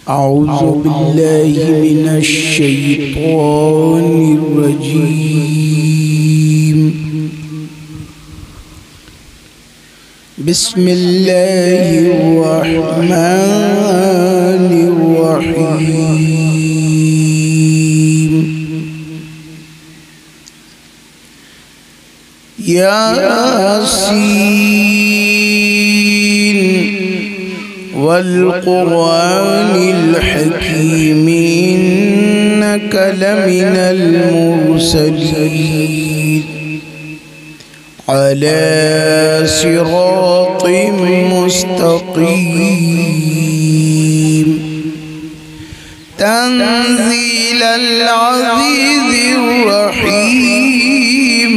औज़ु बिल्लाहि मिनश्शैतानिर्रजीम। बिस्मिल्लाहिर्रहमानिर्रहीम। यासीन वल क़ुरआनिल हकीम इन्नका लमिनल मुरसलीन अला सिरातिम मुस्तक़ीम तंज़ीलल अज़ीज़िर रहीम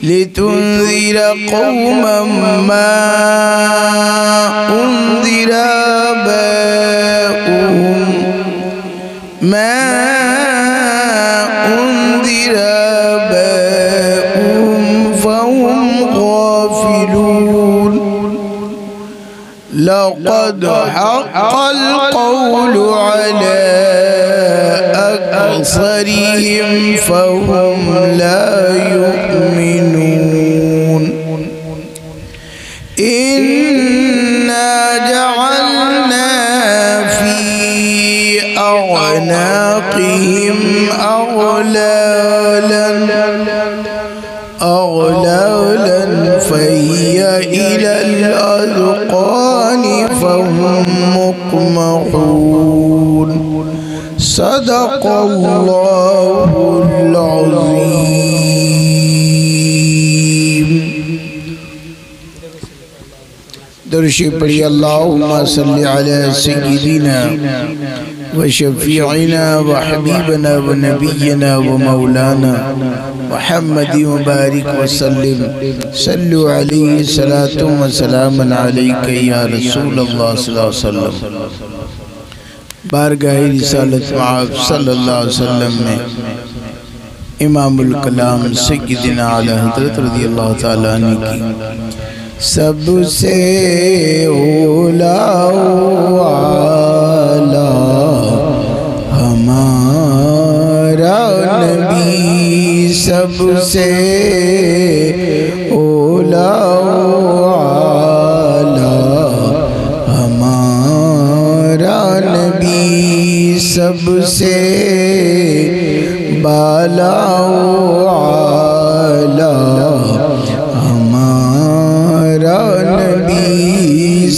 लितुन्ज़िर क़ौमम मा उन्ज़िर आबाउहुम फ़हुम गाफ़िलून। लक़द हक़्क़ल क़ौलु अला अक्सरिहिम फ़हुम ला युमिनून। इन्ना जअलना फ़ी अअनाक़िहिम अग़लालन फ़हिय इलल अज़क़ानि फ़हुम मुक़महून। सदक़ल्लाहुल अज़ीम। दरूद पढ़िए। अल्लाहुम्मा सल्लि अला सय्यिदिना व शफ़ीइना व हबीबना व नबिय्यिना व मौलाना मुहम्मदिन व बारिक व सल्लिम। सल्लु अलैहि सलातुम व सलामुन अलैका या रसूलल्लाह सल्लल्लाहु अलैहि वसल्लम। बारगाह रिसालत मआब सल्लल्लाहु अलैहि वसल्लम में इमामुल कलाम सय्यिदना आला हज़रत रज़ियल्लाहु ताला अन्हु की सबसे औला वाला हमारा नबी, सबसे औला वाला हमारा नबी, सबसे बाला वाला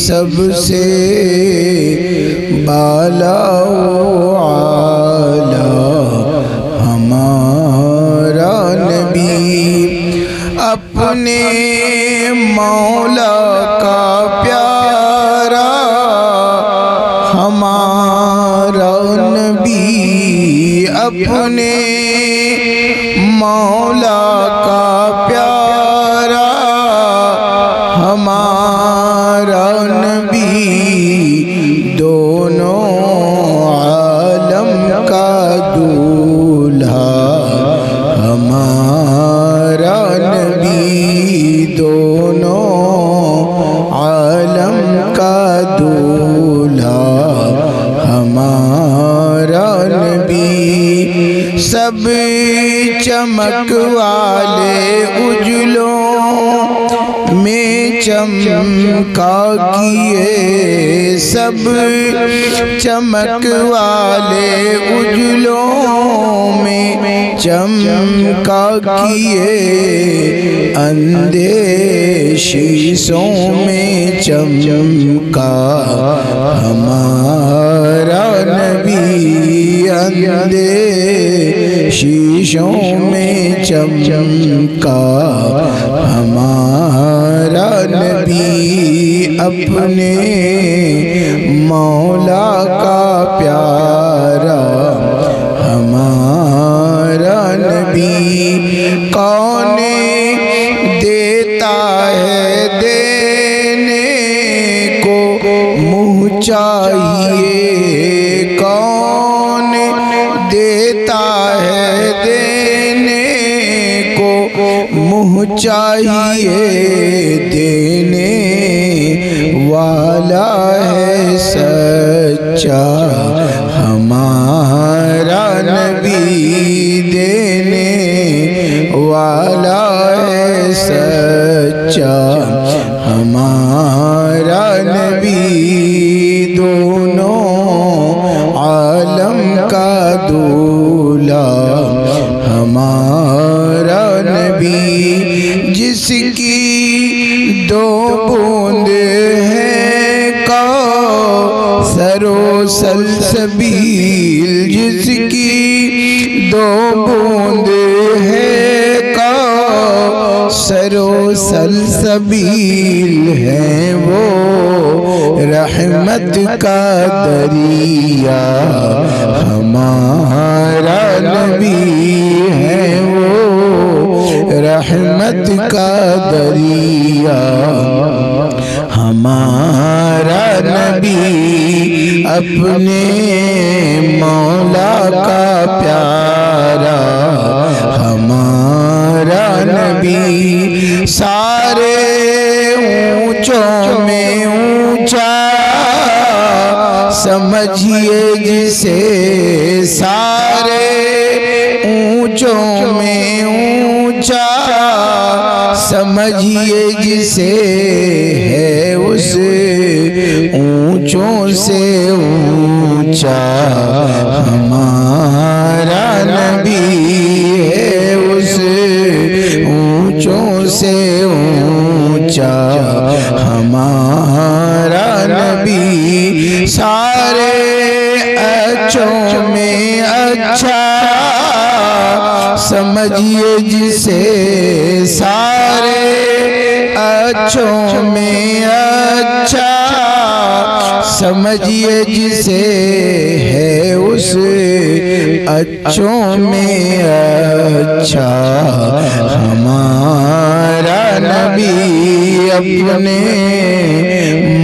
सबसे बाला आला हमारा नबी। अपने मौला का प्यारा हमारा नबी, अपने मौला का प्यारा हमारा नबी, दोनों आलम का दूल्हा हमारा नबी, दोनों आलम का दूल्हा हमारा नबी। सब चमक वाले उजलों में चमका किए, सब चमक वाले उजलों में चमका किए, अंधे शीशों में चमका हमारा नबी, अंधे शीशों में चमका हमारा नबी। अपने मौला का प्यारा हमारा नबी। कौन देता है देने को मुँह चाहिए, कौन देता है देने को मुँह चाहिए, देने वाला है सच सच्चा हमारा नबी देने वाला है सच्चा हमारा नबी दोनों आलम का दूल्हा हमारा नबी जिसकी दो बूंद है कौसरो सलसबील जिसकी दो बूंद है कौसरो सलसबील है वो रहमत का दरिया हमारा नबी है वो रहमत का दरिया हमारा नबी अपने मौला का प्यारा हमारा नबी सारे ऊंचों में ऊंचा समझिए जिसे सारे ऊंचों में ऊंचा समझिए जिसे है उस ऊंचों से ऊंचा हमारा नबी है उस ऊंचों से ऊंचा हमारा नबी सारे अच्छों में अच्छा समझिए जिसे सारे अच्छों में अच्छा समझिए जिसे है उस अच्छों में अच्छा हमारा नबी अपने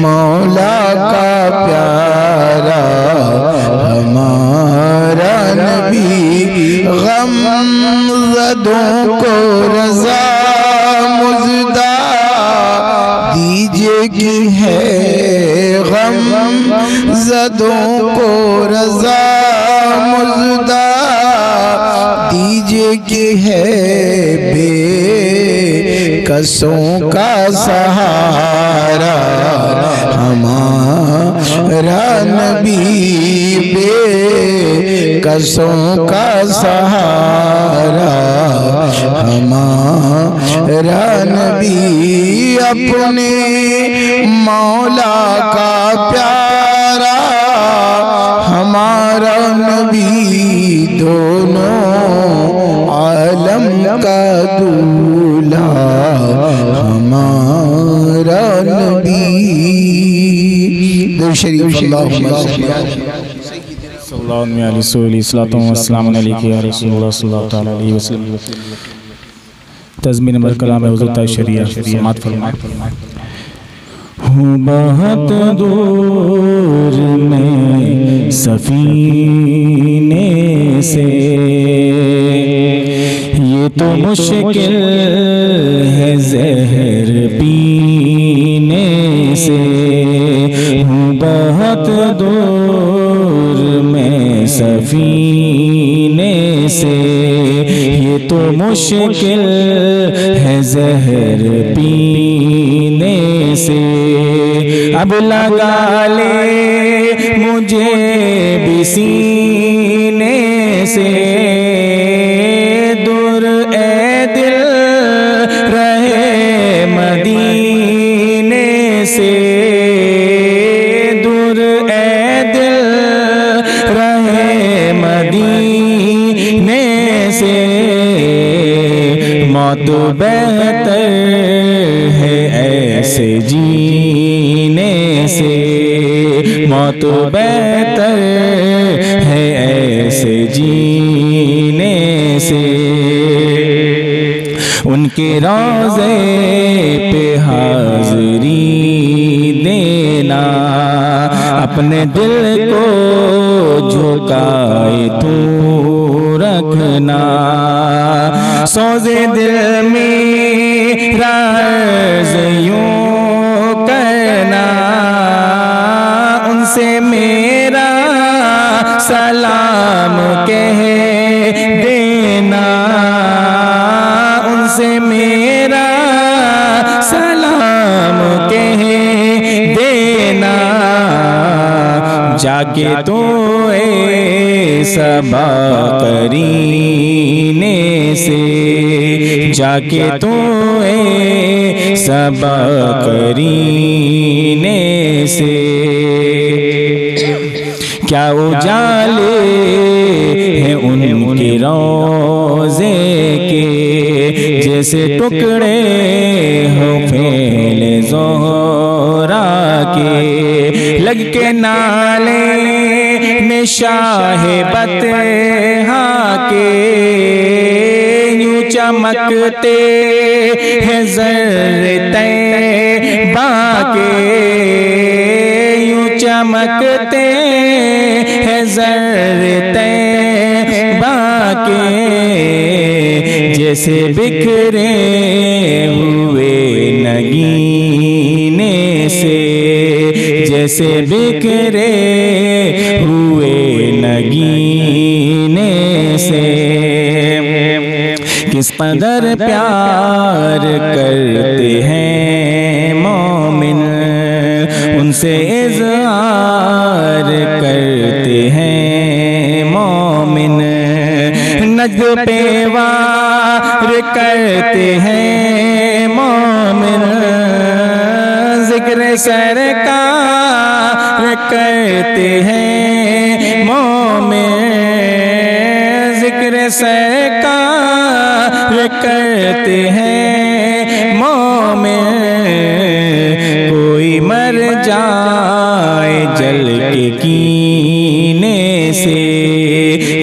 मौला का प्यारा हमारा नबी गमज़दों को रज़ा मुज़दा दीजिए कि है गमज़दों को रज़ा मुज़दा दीजिए कि है बेकसों का सहारा हमारा नबी बेकसों का सहारा हमारा नबी अपने मौला का प्यारा हमारा नबी दोनों आलम का दूल्हा हमारा नबी दरूद शरीफ अल्लाहुम्मा तज़मीन नंबर कलाम हुज़ूर शरिया समात फरमाएं। हूँ बहुत दूर में सफीने से ये तो मुश्किल है ज़हर पीने से हूँ बहुत दूर में सफीने से ये तो मुश्किल है ज़हर पीने से अब लगा ले मुझे भी सीने से दूर ए दिल रहे मदीने से दूर ए दिल रहे मदीने से मौत बेहतर है ऐसे जीने से मौत बेहतर है ऐसे जीने से उनके रोज़े पे हाज़री देना अपने दिल को झुकाए तू रखना सोज़े दिल में राज़ यूं करना उनसे मेरा सलाम कह देना, उनसे मेरा सलाम कह देना। जाके तो सबा करीने से, जाके तो सबा करीने से। क्या उजाले हैं उनके रोज़े के, जैसे टुकड़े हो फैले ज़ोहरा के। लग के नाले में शाहे बतहा के, यूं चमकते हैं ज़र्रे तैबा के, यूं चमकते हैं ज़र्रे तैबा के। जैसे बिखरे हुए नगीने से, जैसे बिखरे हुए नगीने से। किस कदर प्यार करते हैं मोमिन, उनसे इज़हार करते हैं मोमिन। नज़्र पे वार करते हैं मोमिन, ज़िक्र सरकार करते हैं मोमिन, ज़िक्र सरकार करते हैं मोमिन। कोई मर जाए जल के कीने से,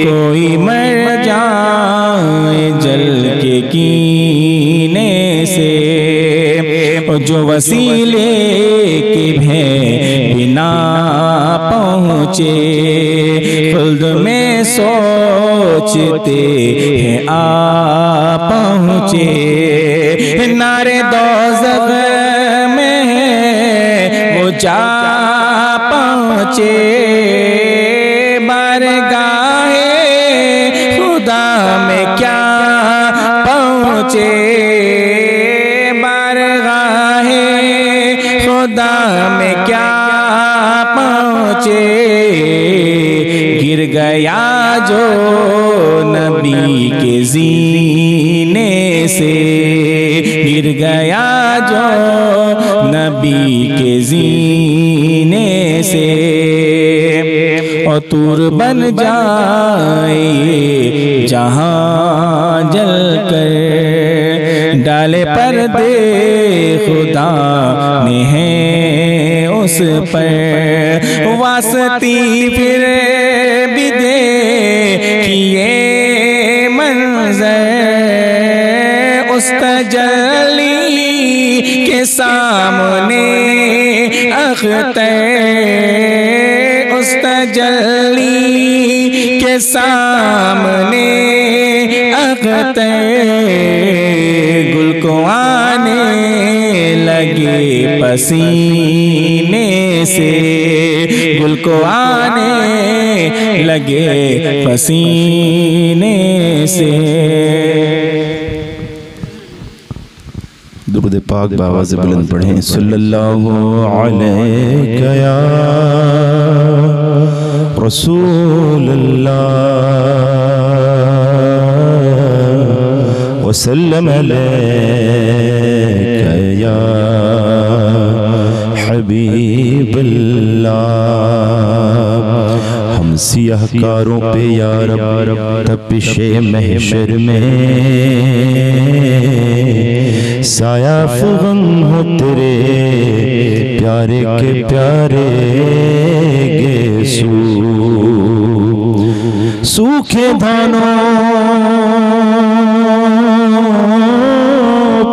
कोई मर जाए जल के कीने से। जो वसीले के बिना पहुँचे, खुल्द में सोचते हैं आ पहुँचे। नारे दोज़ख में वो जा पहुँचे, बारगाहे खुदा में क्या पहुँचे, बारगाहे खुदा में क्या पहुँचे। गिर गया जो नबी के ज़ीने से, गिर गया जो नबी के ज़ीने से। और तूर बन जाए जहाँ जल कर, डाले पर्दे खुदा ने है उस पर। वास्ती फिर भी देखिए मंज़र, उस तजल्ली के सामने अख्तर, उस तजल्ली के सामने अख्तर। गुल को आने लगे पसीने से, गुल को आने लगे पसीने से। दुरूद पाक बावाज़ बुलंद पढ़ें। सल्लल्लाहु अलैहि या रसूलल्लाह वसल्लम अलैका या हबीबल्लाह। हम सियाहकारों पे या रब तपिशे महशर में साया फगम हो तेरे प्यारे के प्यारे गेसू। सूखे धानों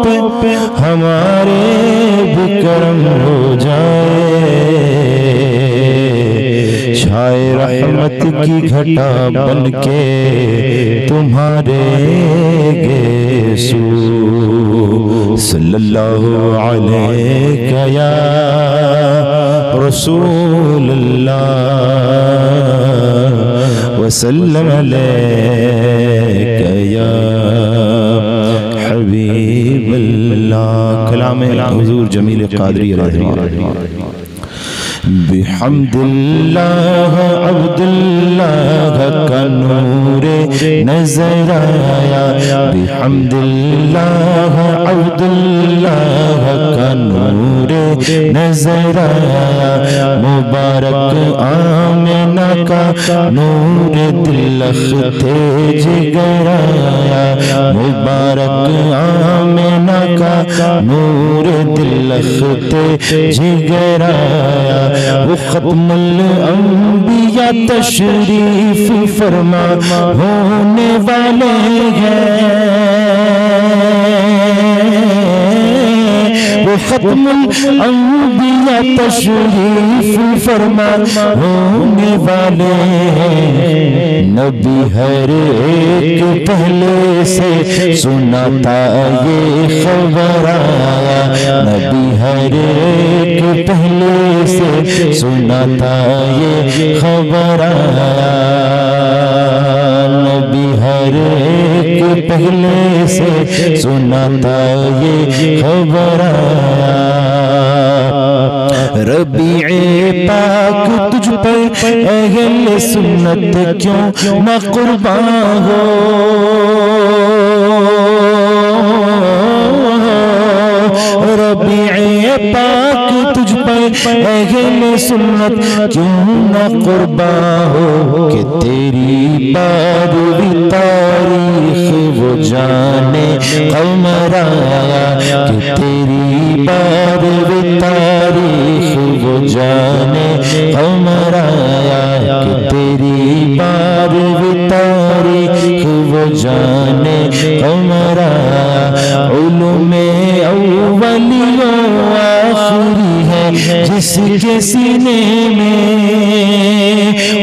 पे हमारे भी करम हो जाए, छाए रहमत की घटा बन के तुम्हारे गेसू। सल्लल्लाहु अलैका या रसूलल्लाह वसल्लम अलैका या हबीबल्लाह। कलाम हुजूर जमील क़ादरी बिहम्दिल्लाह अब्दुल्लाह का नूरे नजर आया, बिहम्दिल्लाह अब्दुल्लाह का नूरे नजर आया। मुबारक आमिना का नूर दिलखते जिगर आया, मुबारक आमिना का नूर दिलखते जिगर आया। वो खत्मुल अंबिया तशरीफ फरमा होने वाले हैं, वो खत्मुल अंबिया तशरीफ फरमा होने वाले हैं। नबी हर एक पहले से सुनाता ये खबर आया, नबी हर एक पहले से सुनाता ये खबर आया। नबी हर एक पहले से सुनाता ये खबर आया। रबीए पाक तुझ पर अहले सुन्नत क्यों न कुर्बान हो, रबीए पाक तुझ पर अहले सुन्नत क्यों न कुर्बान हो। कि तेरी बारहवीं तारीख वो जाने कमर आया, कि तेरी बारहवीं तारीख वो जाने कमर आया, कि तेरी बारहवीं तारीख वो जाने कमर आया। उलूमे अव्वलियों आखिरी है जिसके सीने में,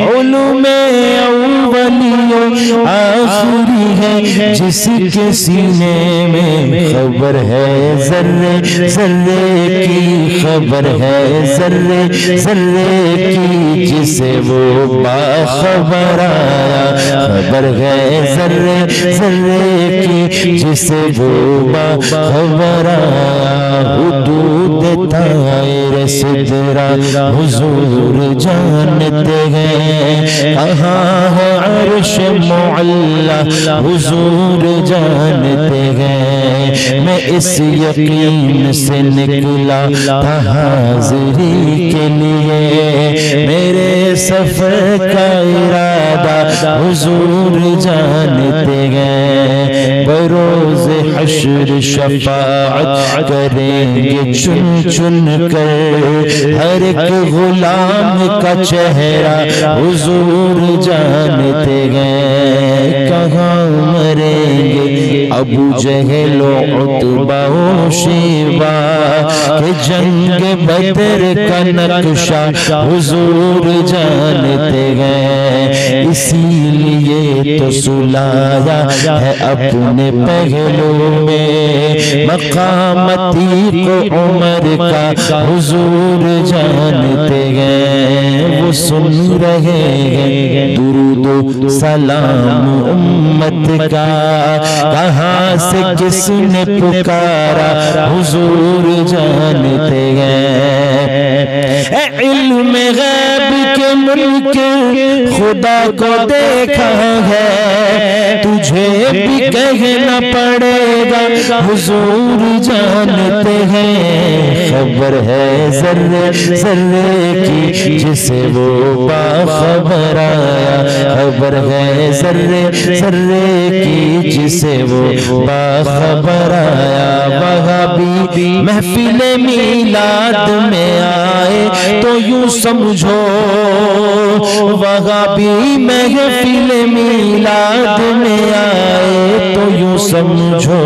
उलूमे अव्वलियों आखिरी है जिसके सीने में। खबर है जर्रे जर्रे की, खबर है जर्रे जर्रे की जिसे वो बाखबर आया, खबर है जर्रे जर्रे की जिसे वो बाखबर आया। हुदूद तायर सिदरा हुजूर जानते हैं, कहाँ है अर्श मुअल्ला हुजूर जानते हैं। मैं इस यकीन से निकला था हाज़िरी के लिए, मेरे सफर का इरादा हुजूर जानते हैं। बरोज़ हश्र शफाअत करेंगे चुन चुन कर, हर एक गुलाम का चेहरा हुजूर जानते हैं। कहाँ मरेंगे अबू जहल उतबा शेबा के जंग बदर का नक्शा हुजूर जानते हैं। इसीलिए तो सुलाया है अपने पहलू में मकामती को उमर का हुजूर जानते हैं। वो सुन रहे हैं दुरूद सलाम उम्मत का, कहाँ से किसने पुकारा हुजूर जानते हैं। इल्म गैब के मुल्क खुदा को देखा है, तुझे भी कहना पड़ेगा हुजूर जानते हैं। खबर है जर्रे जर्रे की जिसे वो बाखबर आया, खबर है जर्रे जर्रे की जिसे वो बाखबर आया। वहाबी महफिल मीलाद में आए तो यूं समझो, वहाबी महफिल मीलाद में आए तो यूं समझो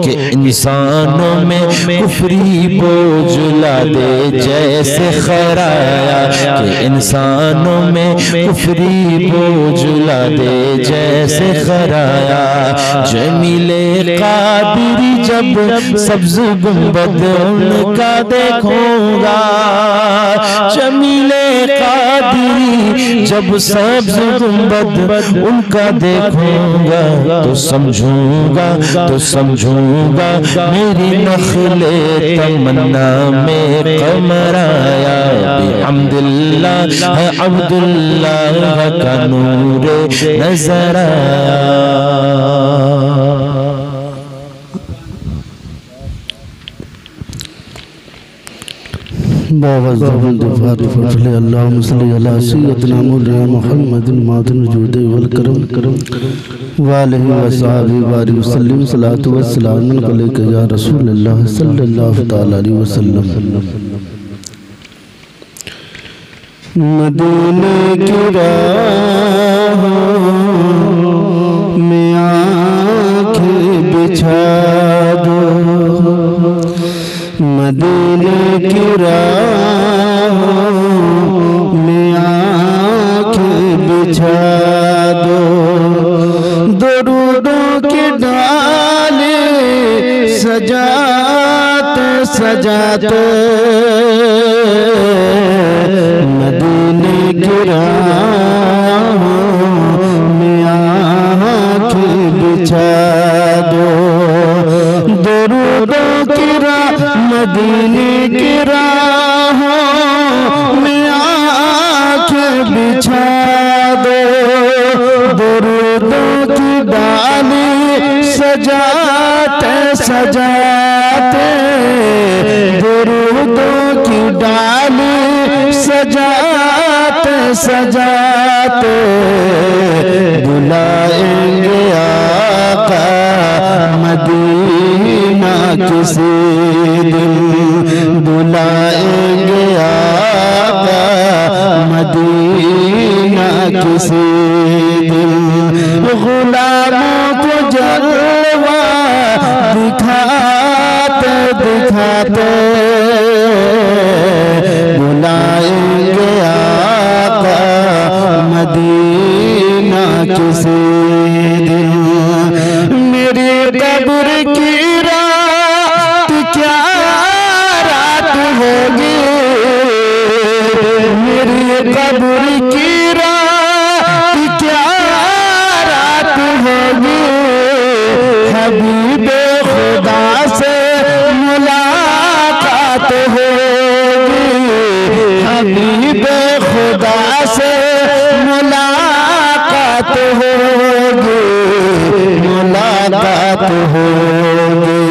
कि इंसानों में कुफरी बोझ ला दे जैसे खराया, कि इंसानों में कुफरी बोझ ला दे जैसे खराया। जमीले कादरी जब सब्ज गुंबद उनका देखूंगा, जमीले कादरी जब सब्ज़ गुंबद उनका देखूंगा तो समझूंगा मेरी नखले तमन्ना में कमर आया। बिहम्दिल्लाह अब्दुल्लाह का नूर नजर आया। अल्लाहुम्मा सल्ली अला सय्यिदिना मुहम्मदिन मादिन जुदे वल करम वालिहि वसहबिहि बारिक वसल्लम सलातु वस्सलाम अलैका या रसूलल्लाह सल्लल्लाहु तआला अलैहि वसल्लम। मदीने की राहों में आँखें बिछा दो, मदीने की राहों में आँखें बिछा दो, दरूदों की डाली सजाते सजाते मदीने की राहों में आँखें बिछा दो, दरूदों की मदीने की राहों में आँखें बिछा दो, दरूदों की डाली सजाते सजाते, दरूदों की डाली सजाते सजाते बुलाएंगे आका मदीना किसी दिन, बुलाएंगे आका मदीना किसी दिन, गुलामों को जलवा दिखाते दिखाते बुलाएंगे आका मदीना किसी दिन। मेरी कब्र की रात क्या रात होगी, मेरी कब्र की रात क्या रात होगी, हबीबे खुदा से मुलाकात होगी, हबीबे खुदा से मुलाकात होगी, मुलाकात होगी।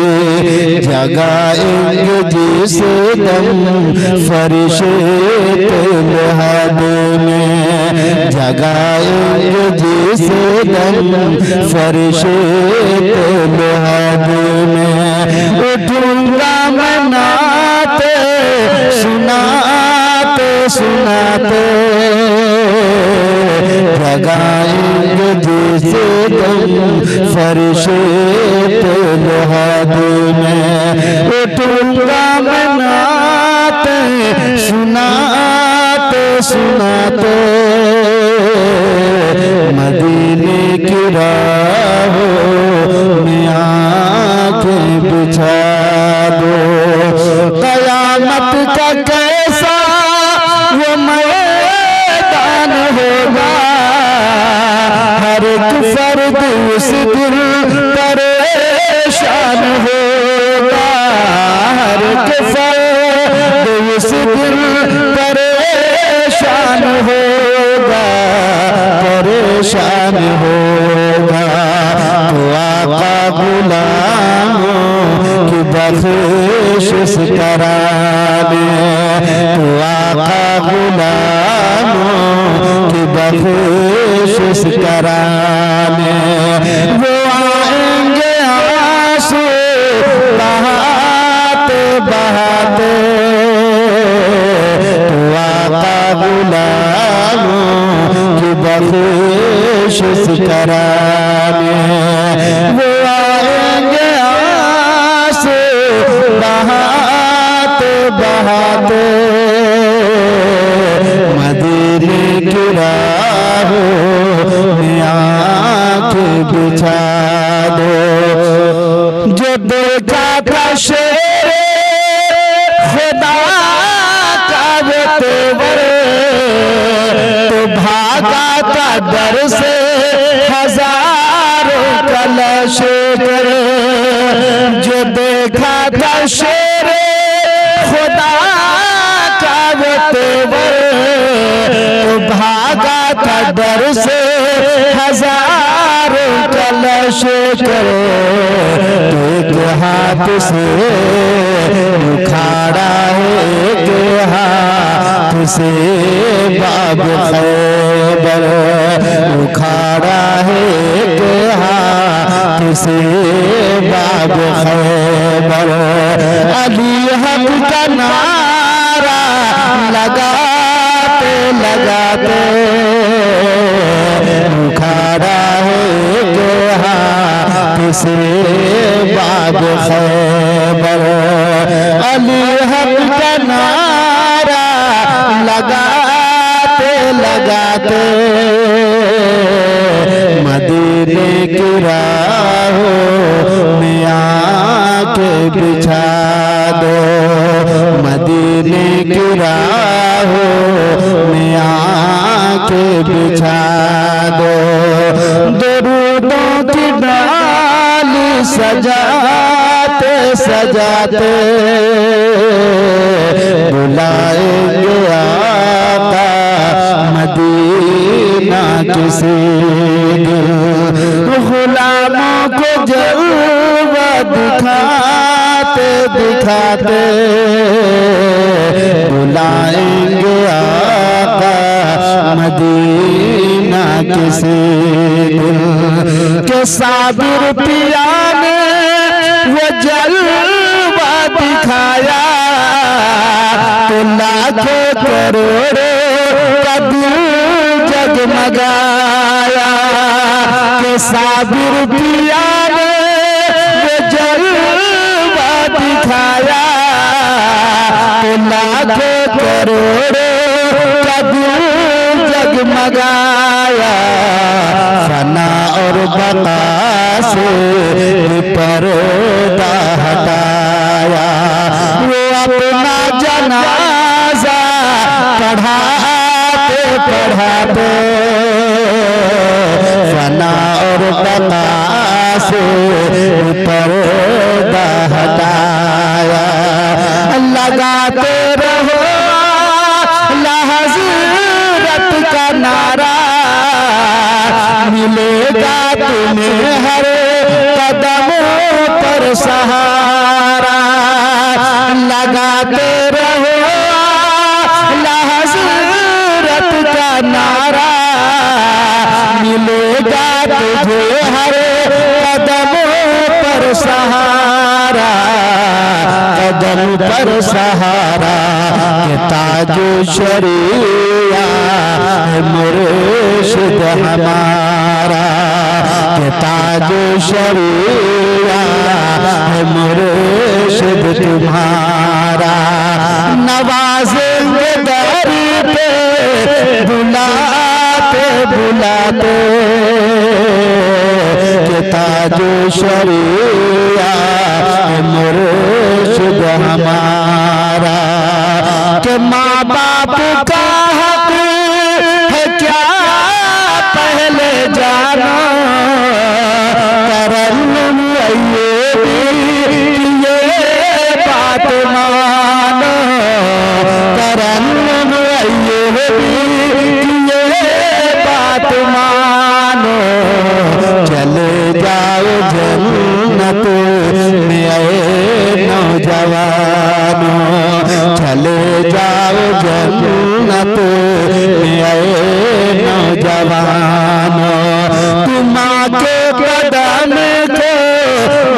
जगाएंगे जिसे दम फरिश्ते लहद में, जगाएंगे जिसे दम फरिश्ते लहद में, उठूंगा मैं नाते सुनाते सुनाते, जगाएंगे जिसे दम फरिश्ते लहद में, उठूंगा मैं नाते सुनाते सुनाते मदीने की राहों में आँखें बिछा दो। क़यामत का कैसा वो मैदान होगा, हर एक फर्द उस दिन परेशान होगा, हर एक फर्द उस दिन परेशान होगा, परेशान होगा। तो आका गुलामों की बख्शिश कराने, तो आका गुलामों की बख्शिश कराने, वो आएंगे आंसू बहाते बहाते, तो आका गुलामों की बख्शिश कराने, वो आएंगे आंसू बहाते बहाते मदीने की राहों में आँखें बिछा दो। जो देखा था शेर खुदा का वो भागा था डर से हजारों कलश कर, जो देखा था शेर खुदा का वो तेवर, तो भागा था डर से हजारों कलश कर, तो एक हाथ से उखाड़ा एक हाथ से बाब खैबर, उखाड़ा है एक हाथ से बाब खैबर। अली हक का नारा लगाते लगाते उखाड़ा है एक हाथ से बाब खैबर। अली हक का नारा लगाते लगाते मदीने की राहों में आके बिछा दो, मदीने की राहों में आके बिछा दो। दरूदों की डाली सजाते सजाते बुलाएंगे आका मदीना किसी दिन, गुलामों को जलवा दिखाते दिखाते बुलाएंगे आका मदीना किसी दिन। के साबिर पिया ने वो जलवा दिखाया, तो लाखों करोड़ों का दिल जगमगाया। के साबिर पिया ने वो जलवा दिखाया, तो लाखों करोड़ों का दिल जगमगाया। फना और बका से पर्दा हटाया, वो अपना जनाजा पढ़ाते पढ़ाते फना और बका से पर्दा हटाया। लगाते रहो हज़रत का नारा, मिलेगा तुम्हें हर कदमों पर सहारा। लगाते रहो हज़रत का नारा, मिलेगा तुझे हर कदमों पर सहारा, कदम पर सहारा। के ताजो शरिया मुर्शिद हमारा, के ताजो शरिया मुर्शिद तुम्हारा। नवाजेंगे दर पे बुलाते बुलाते, के ताजो शरिया मुर्शिद हमारा। के माँ बाप का हक है क्या पहले जाना, तरन्नुम ये बात मानो, तरन्नुम ये बात मानो। चले जाओ जन्नत में नौजवानों, चले जाओ जन्नत में नौजवानों। तुम आके कदम को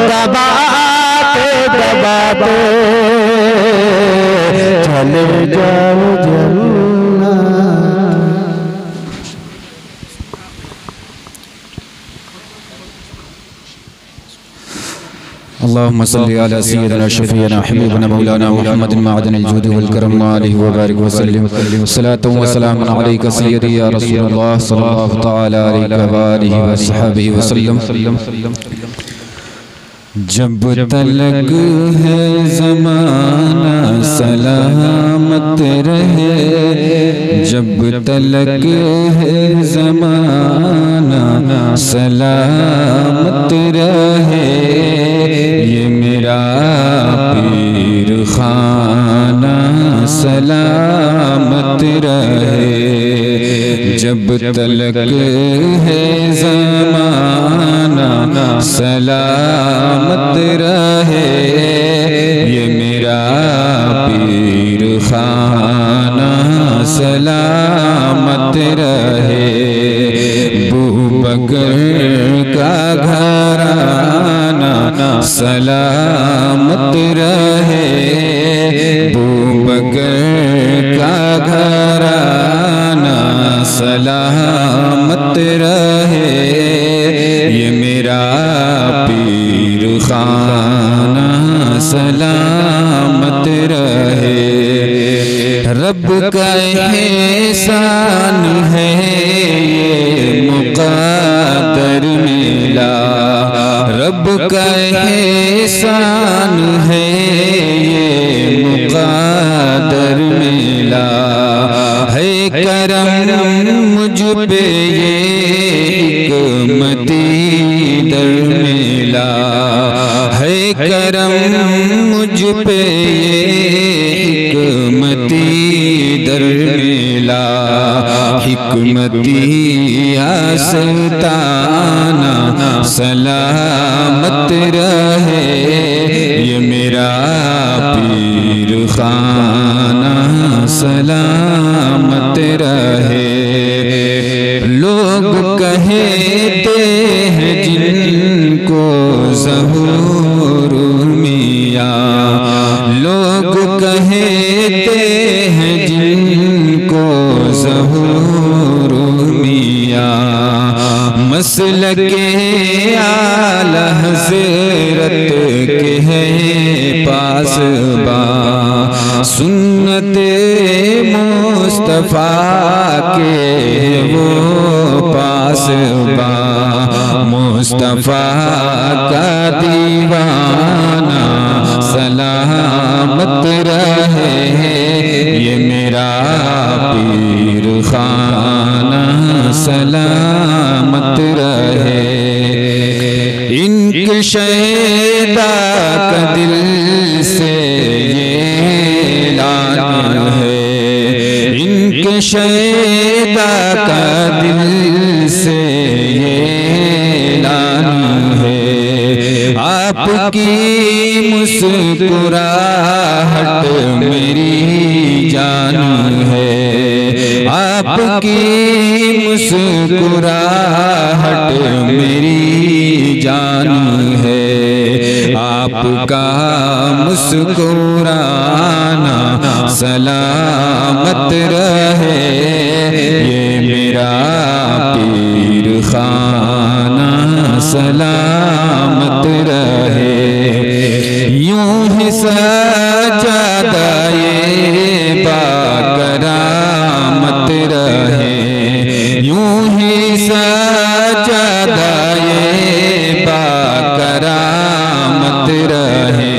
दबाते दबाते चले जाओ जन्नत। अल्लाहुम्मा सल्लि अला सय्यिदिना शफीना हबीबना मौलाना मुहम्मदिन मअदनिल जूदि वल करम अलैहि व बारिक व सल्लिम। सलातु व सलामुन अलैका सय्यदी या रसूलल्लाह सल्लल्लाहु तआला अलैहि व आलिहि व सहाबिहि व सल्लम। जब तलक है ज़माना सलामत रहे, जब तलक है ज़माना सलामत रहे, ये मेरा पीर खाना सलामत रहे। जब तलक है ज़माना सलामत रहे, ये मेरा पीर खाना सलामत रहे। बूबकर का घराना सलामत रहे, बूबकर का घराना सलामत रहे, ये मेरा पीर खाना सलामत रहे। रब का एहसान है ये मुक़द्दर मिला, रब का एहसान है ये मुक़द्दर मिला, है करम मुझ पे ये हिकमती दर मिला, है करम मुझ पे ये हिकमती दर मिला। हिकमती आस्ताना सलामत रहे, ये मेरा पीर खाना सलामत रहे। लोग कहते हैं जिनको ज़हूर मियाँ, लोग कहते हैं जिनको ज़हूर मियाँ, मसलके आला हज़रत के है पासबा, सुन्नते मुस्तफ़ा के वो पासबा, मुस्तफ़ा का दीवाना सलामत रहे, ये मेरा पीर खाना सलामत रहे। इनके शैदा का दिल से ये ऐलान है, इनके शैदा का दिल से ये ऐलान है। आपकी मुस्कुराहट मेरी जान है, आपकी मुस्कुराहट मेरी जान है। आपका मुस्कुराना सलामत रहे, ये मेरा पीर खाना सलामत रहे। यूं ही सजादा ये बाकरामत रहे, यूं ही सजादा ये बाकरामत रहे।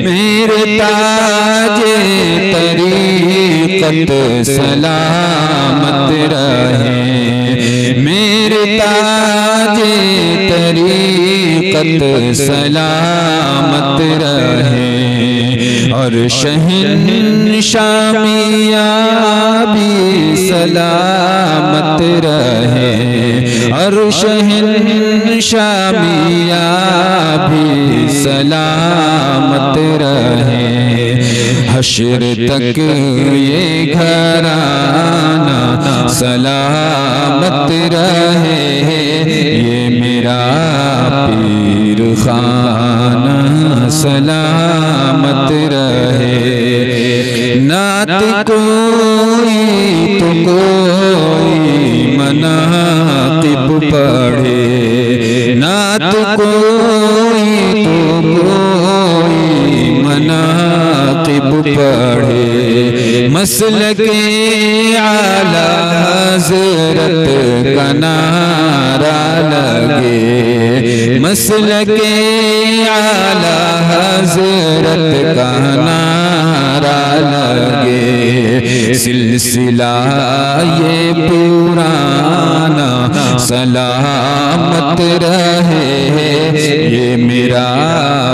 मेरे ताजे तरीक़त सलामत रहे, मेरे ताजे तरीक़त सलामत रहे। और शहंशाह मियां भी सलामत रहे, और शहंशाह मियां भी सलामत रहे। हश्र तक ये घराना सलामत रहे, ये मेरा पीर खाना सलामत रहे। नात कोई तो कोई मनाक़िब पढ़े, नात कोई तो कोई मनाक़िब पढ़े। मसलके आला हज़रत का नारा लगे, मसलके आला हज़रत का नारा लगे, सिलसिला ये पुराना सलामत रहे, ये मेरा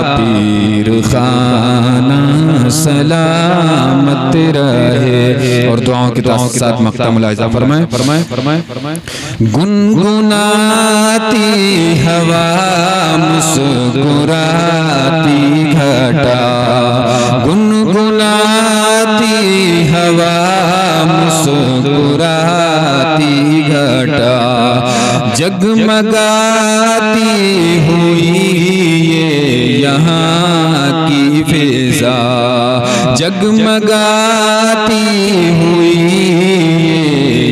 पीर खाना सलामत रहे। और दुआओं के साथ मक्ता मुलाहिज़ा फरमाएं फरमाएं फरमाएं फरमाएं। गुनगुनाती हवा मुस्कुराती घटा, गुनगुनाती हवा मुस्कुराती घटा, जगमगाती हुई ये यहाँ की फिजा, जगमगाती हुई ये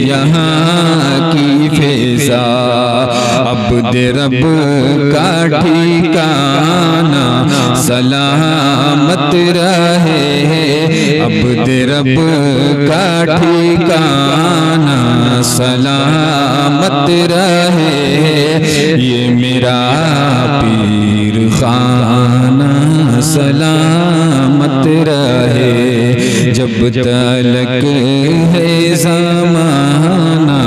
यहाँ की फिजा, अब्द रब का ठिकाना सलामत रहे, अब्द रब का ठिकाना सलामत रहे, ये मेरा पीर खाना सलामत रहे, जब तलक है ज़माना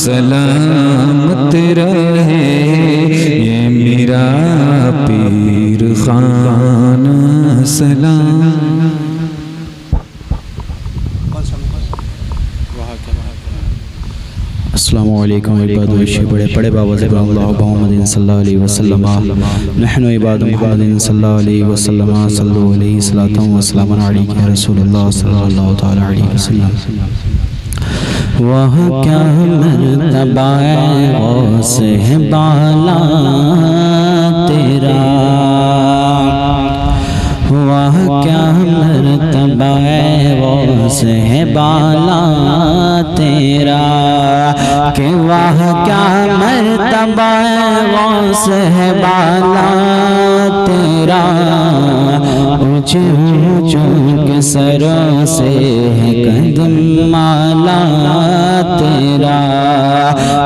सलामत रहे, ये मेरा पीर खाना सलाम। अस्सलामु अलैकुम इबादुल्लाह, बड़े बड़े बाबा से अल्लाह मोहम्मद सल्लल्लाहु अलैहि वसल्लम, नहनु इबादु मोहम्मद सल्लल्लाहु अलैहि वसल्लम, सल्लु अलैहि सलातु व सलाम अलैका या रसूलुल्लाह सल्लल्लाहु तआला अलैहि वसल्लम। वह क्या मर्तबा गौस है बाला तेरा, वह क्या मर्तबा गौस है बाला तेरा, कि वह क्या मर्तबा गौस है बाला तेरा, ऊंचे ऊंचों के सरों से है कदम माला तेरा,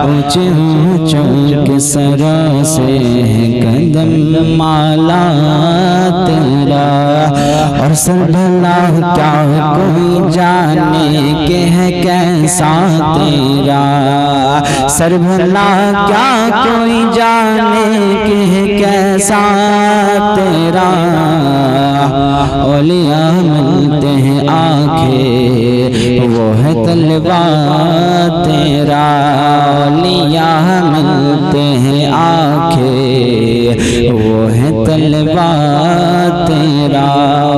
ऊंचे ऊंचों के सरों से है कदम माला तेरा, और सर भला क्या कोई जाने के है कैसा तेरा, सर भला क्या कोई जाने के है कैसा तेरा, औलिया मिलते हैं आंखें वो है तलवा तेरा, औलिया मिलते हैं आंखें वो है तलवा तेरा,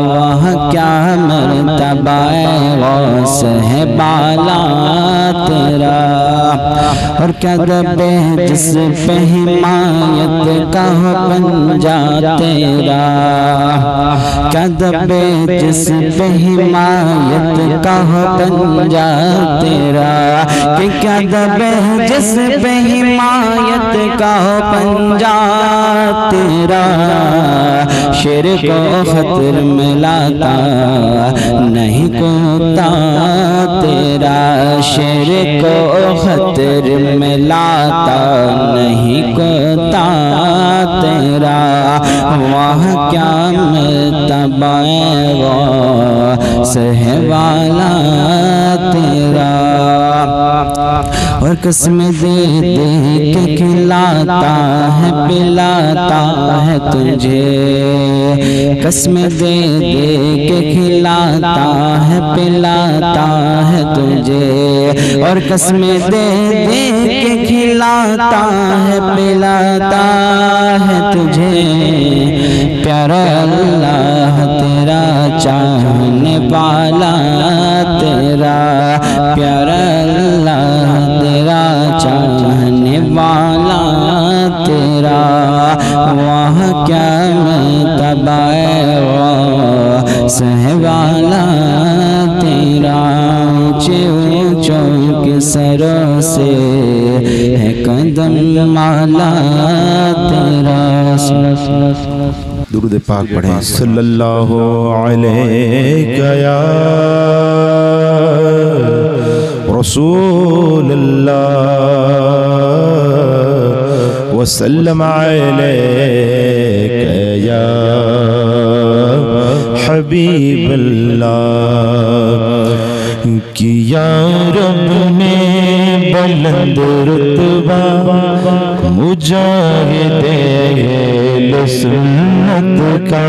वह क्या मर्तबा गौस है बाला तेरा, और क्या दबे जिस पे हिमायत का हो पंजा तेरा, क्या दबे जिस पे हिमायत का हो पंजा तेरा, कि क्या दबे जिस पे हिमायत का हो पंजा तेरा, शेर को खतर में लाता नहीं कोता तेरा, शेर को खतर में लाता नहीं कोता तेरा, वह क्या मर्तबा गौस है वाला तेरा, और कसम दे दे के खिलाता है पिलाता है तुझे, कसम दे दे के खिलाता है पिलाता है तुझे, और कसम दे दे के खिलाता है पिलाता है तुझे, प्यारा अल्लाह तेरा चाहने वाला तेरा, प्यारा अल्लाह तेरा चाहने वाला तेरा, वह क्या मर्तबा सहवाला तेरा, ऊंचे ऊंचों के सरों से है कदम माला तेरा। दुरूद पाक पढ़ें सल्लल्लाहु अलैहि या रसूलल्लाह वसल्लम अलैका या हबीबल्लाह। किया रब ने बुलंद रुतबा मुजाहिदे सुन्नत का।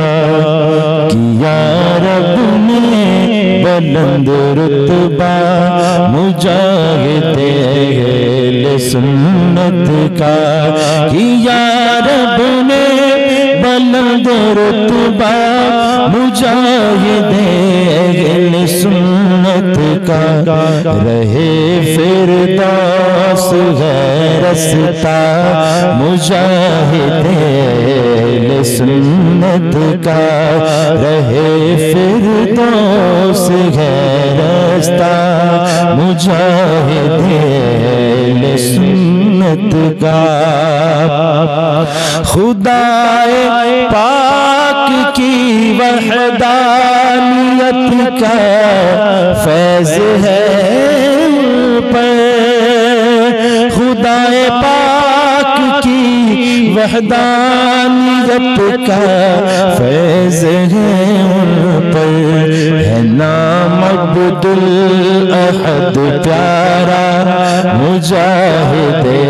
किया रब ने बुलंद रुतबा मुजाहिदे सुन्नत का। किया रब ने बुलंद रुतबा मुजाहिदे सुन्नत का। रहे फिरदौस है रस्ता मुजाहिदे सुन्नत का। रहे फिरदौस है रस्ता मुजाहिदे सुन्नत का। खुदाए पाक की वहदानियत का फैज़ है पर। खुदाए पाक की वहदानियत का फैज़ है उन पर। है नाम अब्दुल अहद प्यारा मुजाहिदे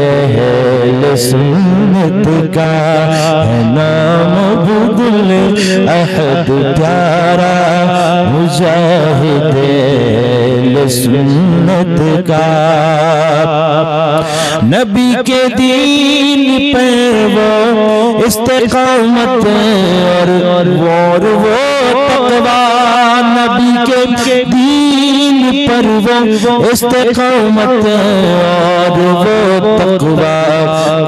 सुन्नत का। है नाम अब्दुल अहद प्यारा मुजाहिदे सुन्नत का। नबी के दीन पर वो इस्तिकामत और वो तक़वा। नबी के दीन पर वो इस्तिकामत और वो तक़वा।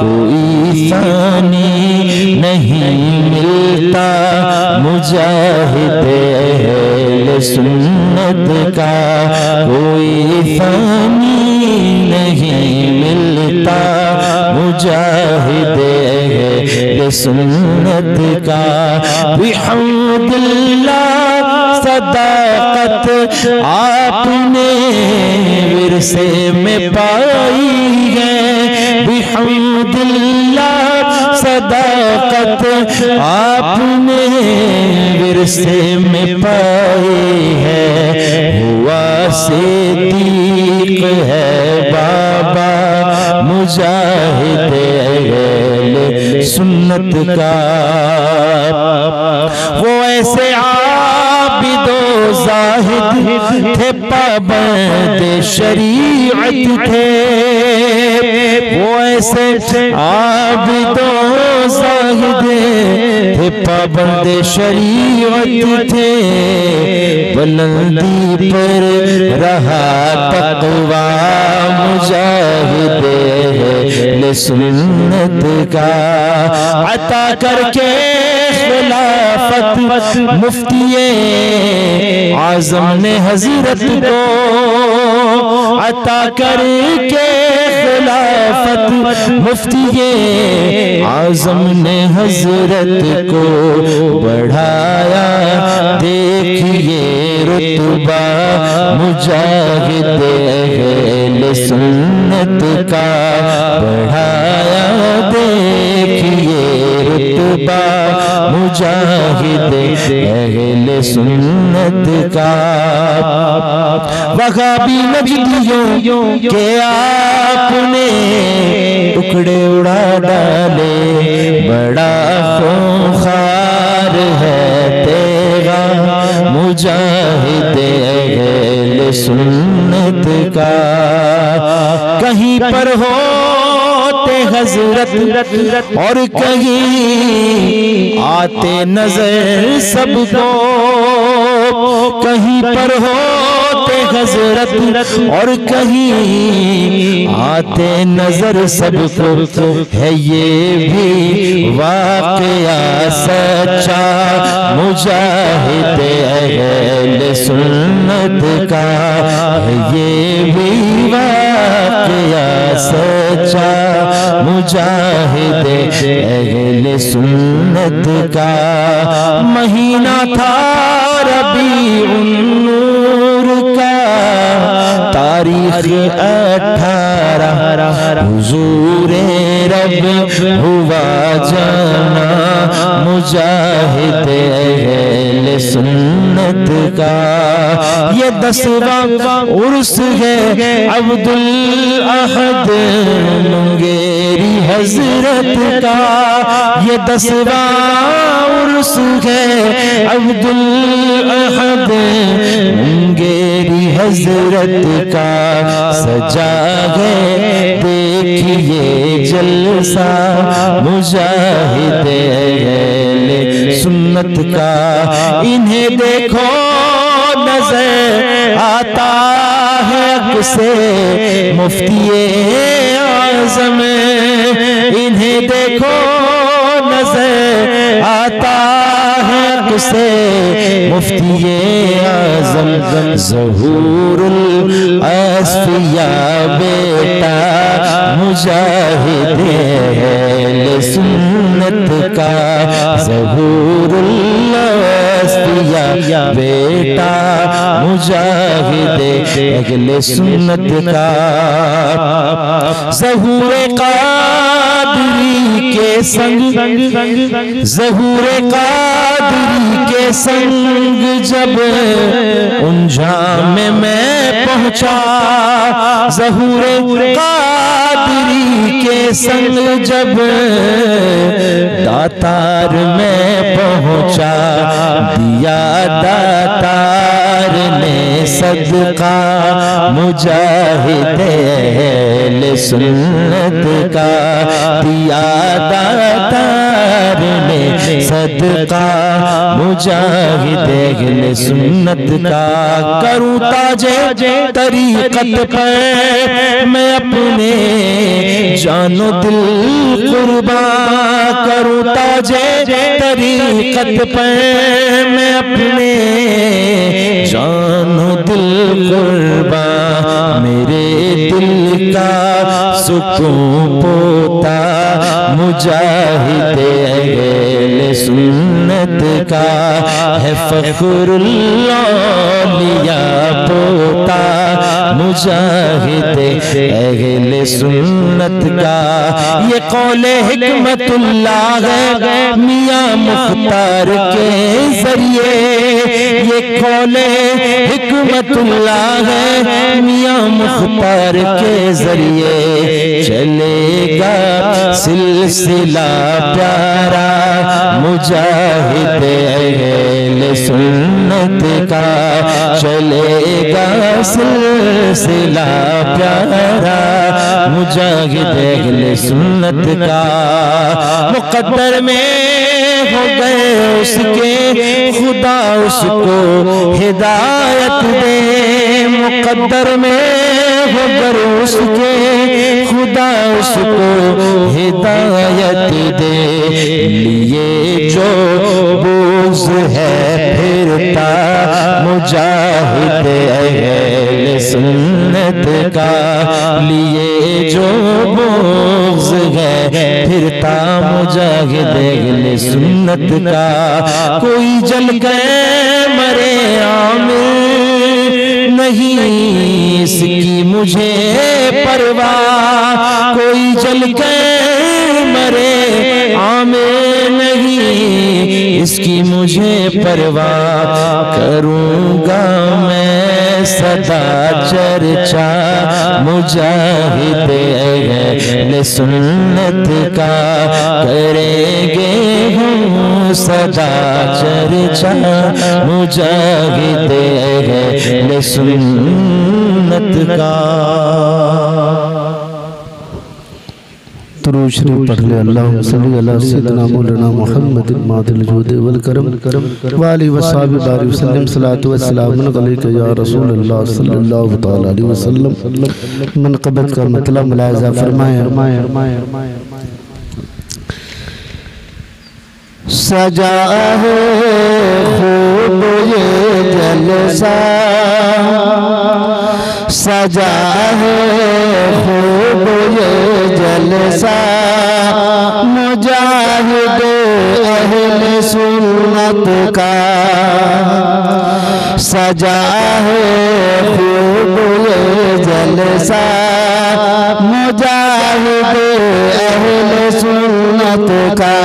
कोई सानी नहीं मिलता मुजाहिदे सुन्नत का। कोई फानी नहीं मिलता मुजाहिदे सुन्नत का। बिहम्दिल्लाह सदाकत आपने विरसे में पाई है। बिहम्दिल्लाह सदाकत आपने विरसे में पाई है। हुआ सिद्दीक है बाबा मुजाहिदे सुन्नत का। वो ऐसे आबिदो ज़ाहिद थे पाबंद शरीअत थे। वो ऐसे आबिदो ज़ाहिद थे पाबंद शरीअत थे। बुलंदी पर रहा तक़वा मुजाहिदे सुन्नत का। अता करके खिलाफत मुफ्ती आज़म ने हज़रत को। अता करके खिलाफत मुफ्ती आज़म ने हज़रत को बढ़ाया। देखिए रुतबा मुजाहिदे सुन्नत का बढ़ाया। देखिए रुतबा मुजाहिदे सुन्नत का। वहाबी नजदियों के आपने टुकड़े उड़ा डाले। बड़ा खूंखार है तेरा मुजाहिदे सुन्नत का। कहीं पर होते हज़रत और कहीं आते नजर सबको। कहीं पर होते हज़रत और कहीं आते नजर सबको। है ये भी वाक़या सच्चा मुजाहिदे सुन्नत का। ये भी वाक़या सच्चा मुजाहिद अहले सुन्नत का। महीना था रबीउन नूर का, तारीख 18 हुजूरे रब हुआ जाना मुजाहिद अहले सुन्नत का। ये 10वां उर्स है अब्दुल अहद मुंगेरी हजरत का। ये 10वां उर्स है अब्दुल अहद मुंगेरी हजरत का। सजा है देखिए जलसा मुजाहिद अहले सुन्नत का। इन्हें देखो नजर आता है अक्से मुफ्ती आज़म। इन्हें देखो नजर आता है अक्से मुफ्ती आज़म। ज़हूरुल अस्फिया बेटा मुजाहिद अहले सुन्नत का। ज़हूरुल अस्फिया बेटा मुजाहिद अहले सुन्नत का। ज़हूरे क़ादरी के संग, ज़हूरे क़ादरी के संग जब उंझाम में मैं पहुंचा। ज़हूरे क़ादरी के संग जब दातार में पहुंचा। दिया दातार ने सदका मुजाहिद अहले सुन्नत का। दिया दातार ने सदका मुजाहिद अहले सुन्नत का। करूं ताजे तरीक़त पर मैं अपने जानो दिल कुर्बान। करूं ताजे तरीक़त पर मैं अपने जानो दिल कुर्बान। मेरे दिल का सुकून पोता मुजाहिद अहले सुन्नत का है। फ़ख्रुल औलिया पोता मुजाहिद अहले सुन्नत का। ये कौले हिकमतुल्लाह है मियां मुख्तार के जरिए। ये कौले हिकमतुल्लाह है मियां मुख्तार के जरिए। चलेगा सिलसिला प्यारा मुजाहिद अहले सुन्नत का। चलेगा सिलसिला प्यारा मुजाहिद अहले सुन्नत का। मुक़द्दर में हो गए उसके खुदा उसको हिदायत दे। मुक़द्दर में हो गए उसके खुदा उसको हिदायत दे। लिए जो बोझ है फिरता मुजाहिद अहले सुन्नत का। लिए जो बोझ है फिरता मुजाहिद अहले सुन्नत का। कोई जल गए मरे आमिर नहीं इसकी मुझे परवाह। कोई जल गए मरे आमिर नहीं इसकी मुझे परवाह। करूँगा मैं सदा चर्चा मुजाहिद अहले सुन्नत का। करेंगे हम सदा चर्चा मुजाहिद अहले सुन्नत का। दुरूद शरीफ पढ़ ले। अल्लाहुम्मा सल्ली अला सय्यिदिना मौलाना मुहम्मद मादिल जूद वल करम व आलिहि व सहाबिहि बारिक वसल्लम। सलातु व सलाम अलैका या रसूल अल्लाह सल्लल्लाहु तआला अलैहि वसल्लम। मनक़बत का मतलब मुलाहिज़ा फरमाया। सजा है खूब ये जलसा, सजा है खूब ये जलसा, सुन्नत का सजा है खूब ये जलसा मुजाहिद अहले सुन्नत का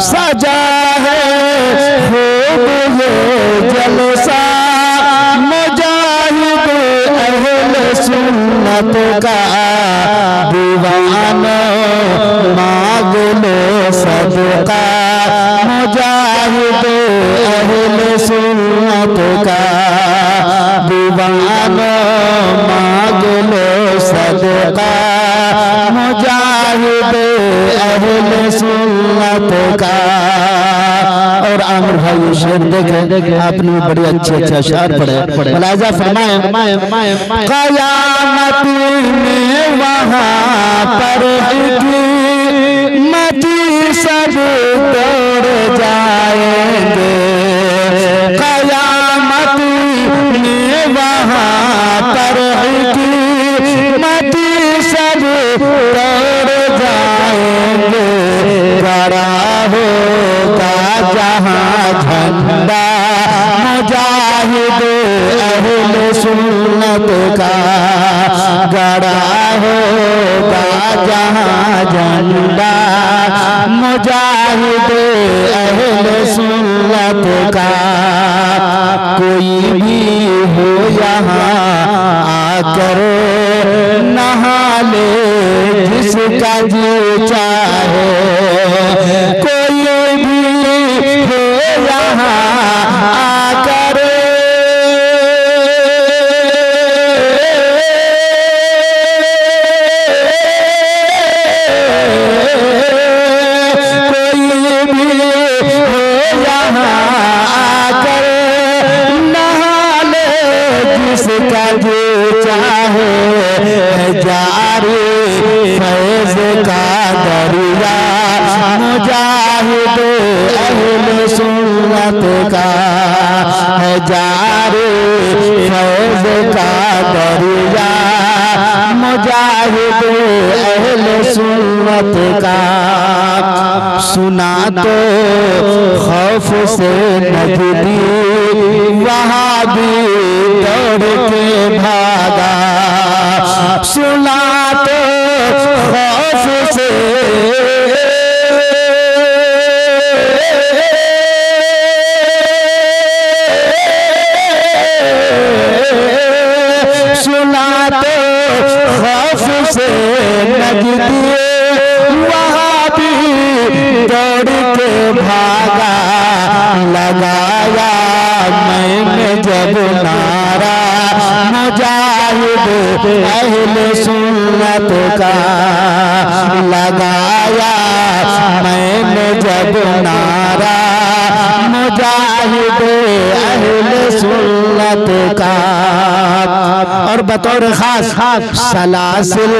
सजा है खूब ये जलसा मुजाहिद अहले सुन्नत का दीवाना मांग लो सदका मुजाहिद अहले सुन्नत का दीवाना मांग लो सदका मुजाहिद अहले सुन्नत का। और आमिर भाई शेर देखे आपने बड़े अच्छे अशआर पढ़े। मुलाजा फरमाए क़यामत में वहाँ पर मटी सब तोड़ जाएंगे। क़यामत में वहाँ पर मटी सब तोड़ जाएंगे। गड़ा होगा जहाँ झंडा मुजाहिद अहले सुन्नत का गड़ा होगा जहाँ झंडा मुजाहिद अहले सुन्नत का। कोई भी हो यहाँ आकर नहा ले जिसका जी चाहे। कोई भी हो यहाँ आकर जिसका जो चाहे जारी फैज़ का दरिया मुजाहिद अहले सुन्नत का है। जारी फैज़ का दरिया मुजाहिद अहले सुन्नत का। सुना तो खौफ से नजदी वहाँ भी दौड़ के भागा। सुना तो खौफ से सुना तो खौफ से नजदी वहाँ भी दौड़ के भागा। लगाया मैंने जब नारा मुजाहिद अहले सुन्नत का लगाया मैंने जब नारा मुजाहिद अहले सुन्नत का। और बतौर खास सलासिल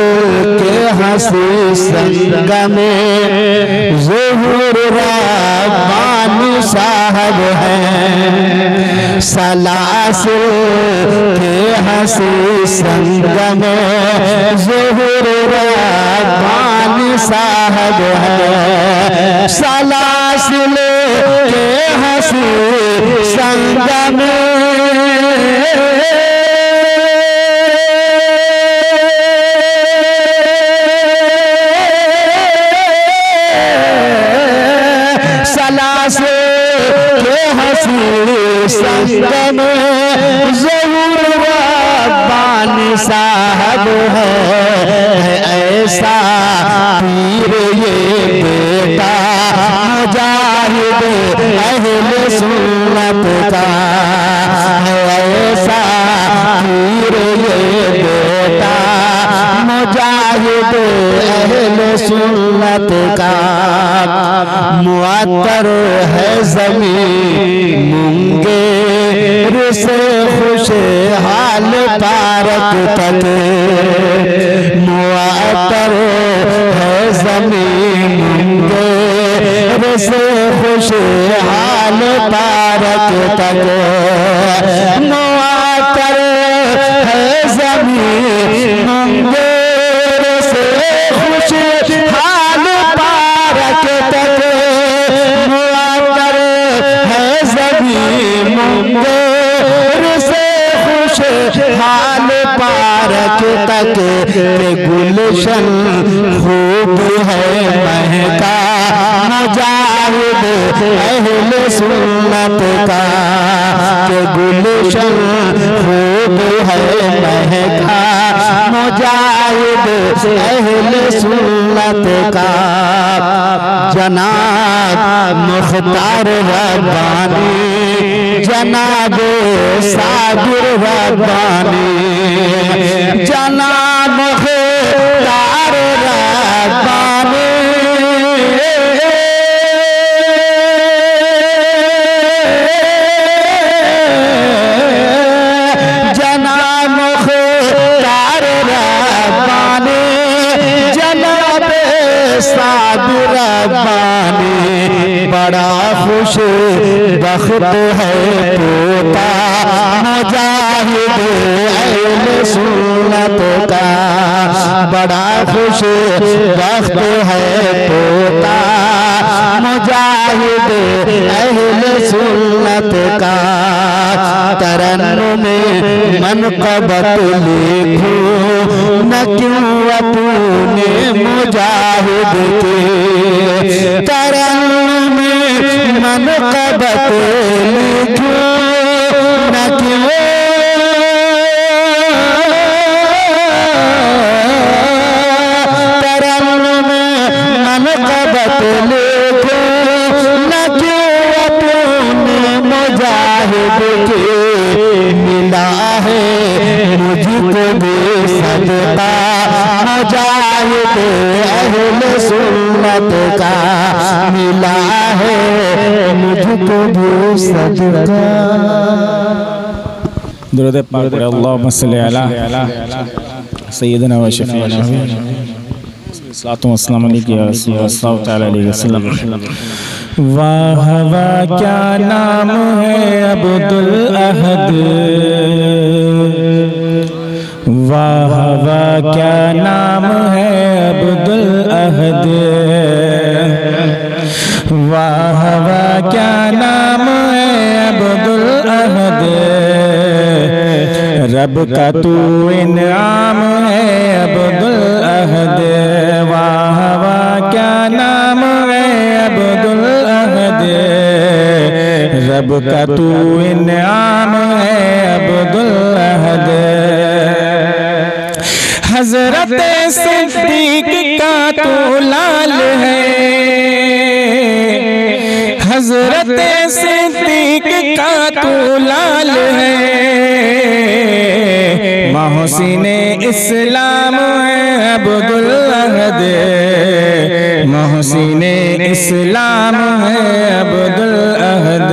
के हंसी संग में ज़ुहूर रब्बानी साहब हैं। सलासिल के हंसी संग में ज़ुहूर रब्बानी साहब हैं। सलासिल के हंसी संग में संग में ज़रूर रब्बानी साहब है। ऐसा पीर ये बेटा मुजाहिद अहले सुन्नत का है। ऐसा पीर ये बेटा मुजाहिद अहले सुन्नत का। मुअत्तर है ज़मीन मुंगेर से खुशहाल तारक तक। मुअत्तर है ज़मीन मुंगेर से खुशहाल तारक तक। मुअत्तर है ज़मीन मुंगेर से खुशहाल तारक तक। तक के गुलशन खूब है महका मुजाहिद अहले सुन्नत का के गुलशन खूब है महका मुजाहिद अहले सुन्नत का जनाब मुख्तार रब्बानी जनाब साबिर रब्बानी जनाब मुख्तार रब्बानी जनाब मुख्तार रब्बानी जनाब साबिर रब्बानी बड़ा खुश बख्त है पोता मुजाहिद अहले सुन्नत का बड़ा खुश बख्त है पोता मुजाहिद अहले सुन्नत का तरन्नुम में मनक़बत लिखो न क्यों अपने मुजाहिद के तरन्नुम में मनक़बत लिखो न क्यों तरन्नुम में मनक़बत लिखो न क्यों अपने मुजाहिद के मिला है मुझको भी सदका मुजाहिद अहले सुन्नत का मिला है मुझको भी सदका। दुरूद पाक पढ़े अल्लाहुम्मा सल्ली अला सय्यिदना व शफीना सल्लल्लाहु अलैहि वसल्लम। वाह वाह क्या नाम है अब्दुल अहद, वाह वाह क्या नाम है अब्दुल अहद, वाह वाह क्या नाम है अब्दुल अहद, रब का तू इनाम है अब्दुल अहद, वाह वाह क्या नाम है अब्दुल अहद, रब का तू इनाम है अब्दुल अहद। हजरत सिद्दीक का तू लाल है, हजरत सिद्दीक का तू लाल है, मोहसिने इस्लाम है अब्दुल अहद, मोहसिने इस्लाम है अब्दुल अहद,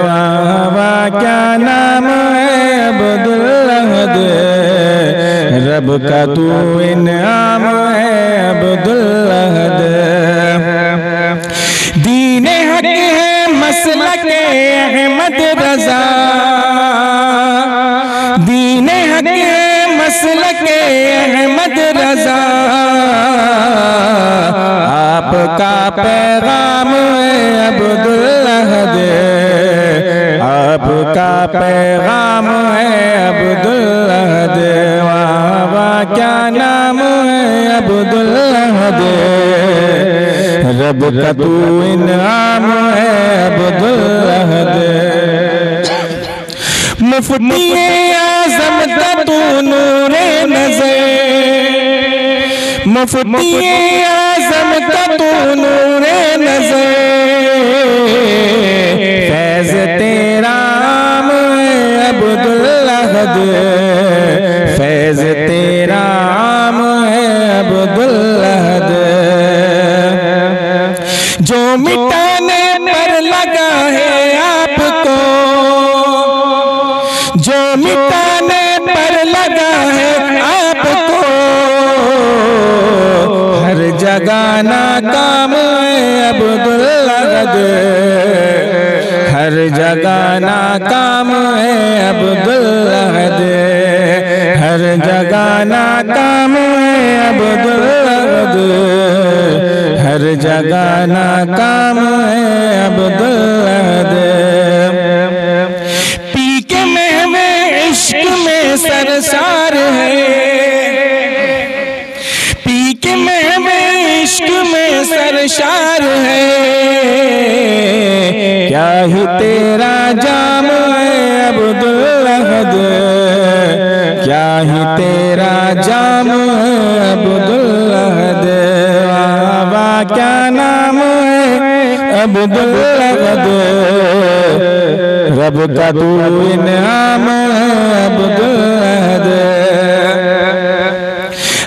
वाह वाह क्या नाम है अब्दुल अहद, रब का तू इनाम है अब्दुल अहद। दीने हक है मसलक अहमद रजा, दीने हक है मसलक अहमद रजा, आपका पैगाम है अब्दुल अहद, आपका पैगाम है अब्दुल अहद, वाह वाह क्या नाम है अब्दुल अहद, रब का तू इनाम है अब्दुल अहद। मुफ्ती आज़म का तू नूरे नज़र, मुफ्ती आज़म का तू नूरे नज़र, फैज़ तेरा आम है अब्दुल अहद, फैज़ तेरा आम है अब्दुल अहद। जो मिटाने पर लगा है आपको, जो मिटाने पर लगा है आपको, हर जगह नाकाम है अब्दुल अहद, हर जगह नाकाम है अब्दुल अहद, हर जगह नाकाम है अब्दुल अहद, हर जगह नाकाम है अब्दुल अहद। पी के महवे इश्क में सरसार है, इश्क में सरशार है, क्या ही तेरा जाम है अब्दुल अहद, क्या ही तेरा जाम है अब्दुल अहद, वाह क्या नाम है अब्दुल अहद, रब का तू इनाम है अब्दुल अहद।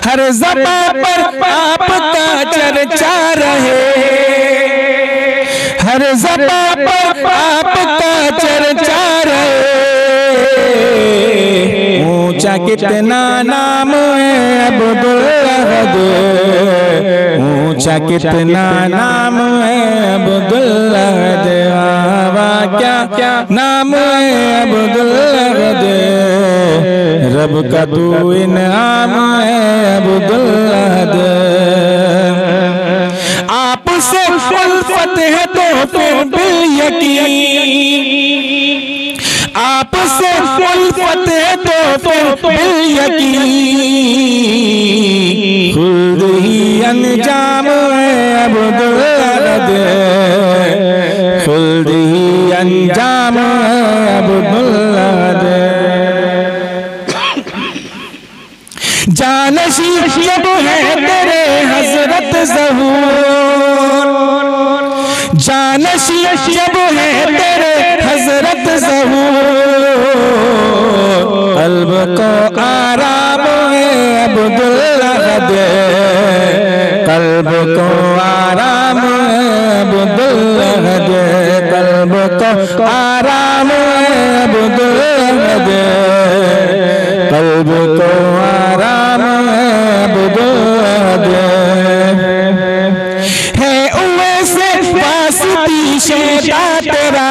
हर ज़बान पर आपका चर्चा रहे, हर ज़बान पर आपका चर्चा रहे, ऊंचा कितना नाम है अब्दुल अहद, ऊंचा कितना नाम है अब्दुल अहद, वाह क्या नाम है अब्दुल अहद, रब का तू इनाम है अब्दुल अहद। आपसे उल्फत है तो फिर बिल यकीन, आपसे उल्फत है तो फिर बिल यकीन, खुद ही अंजाम है अब्दुल अहद, खुद ही अंजाम है अब्दुल अहद। जानशी जब है तेरे हजरत ज़हूर, जानशी जब है तेरे हजरत ज़हूर, क़ल्ब को आराम है अब्दुल अहद, क़ल्ब को आराम है अब्दुल अहद, क़ल्ब को आराम है अब्दुल अहद, क़ल्ब को आराम है अब्दुल अहद। है उवैसे वास्ती शैदा तेरा,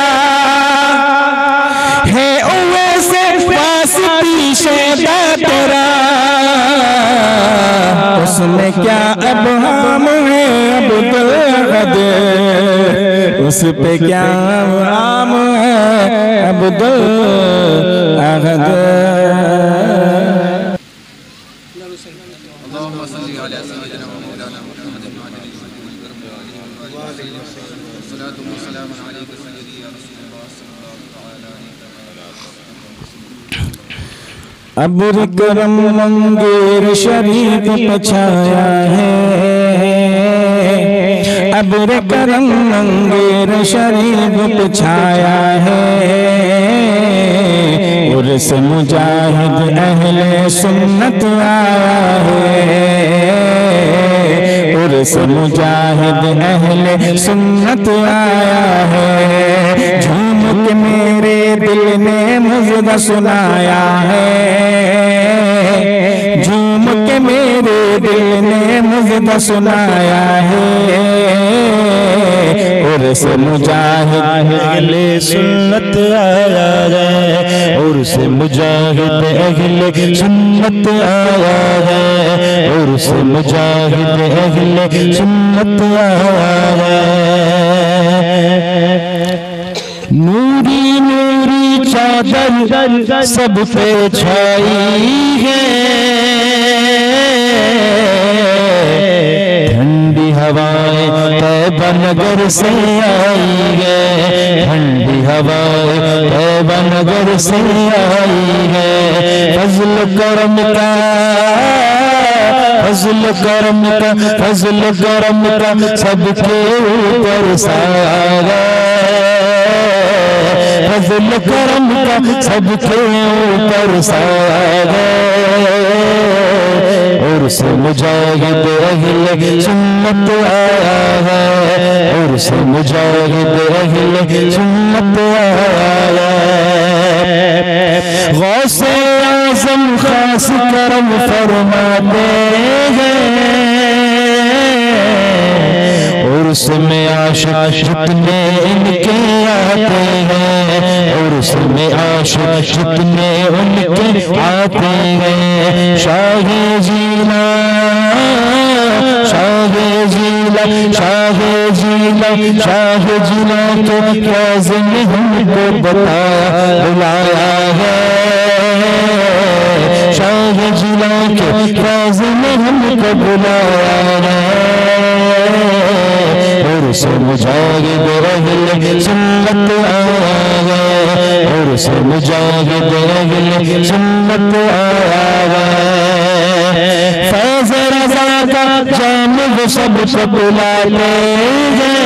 है उवैसे वास्ती शैदा तेरा, उसमें क्या अबहाम है अब्दुल अहद, उस पे क्या अबहाम है अब्दुल अहद। अब्र करम मंगेर शरीफ पे छाया है, अब्र करम मंगेर शरीफ पे छाया है, उर्स मुजाहिद अहले सुन्नत आया है, उर्स मुजाहिद अहले सुन्नत आया है, झूम के मेरे दिल ने मुझको सुनाया है, झूम के मेरे दिल ने मुझको सुनाया है, उर्स मुजाहिद अहले सुन्नत आया है, उर्स मुजाहिद अहले सुन्नत आया है, उर्स मुजाहिद अहले सुन्नत आया है। नूरी नूरी चादर सब पे छाई है, ठंडी हवाएं तैबा नगर से आई है, ठंडी हवाएं तैबा नगर से आई है, फज़्ल करम का, फज़्ल करम का, फज़्ल करम का सबके ऊपर साया, फज़्ल करम का सबके ऊपर साया, उर्स मुजाहिद अहले सुन्नत आया है, उर्स मुजाहिद अहले सुन्नत आया है। गौसे आज़म खास करम फरमाते हैं, उर्स में आशिक जितने इनके आते हैं, उर्स में आशिक जितने उनके आते हैं, शाहे जीला, शाहे जीला, शाहे जीला, शाहे जीला के फैज़ ने हमको बताया बुलाया है, शाहे जीला के फैज़ ने हमको बुलाया है। उर्स मुजाहिद अहले सुन्नत आया है, उर्स मुजाहिद अहले सुन्नत आया है। फैज़ रज़ा का जाम वो सबको बुलाते हैं,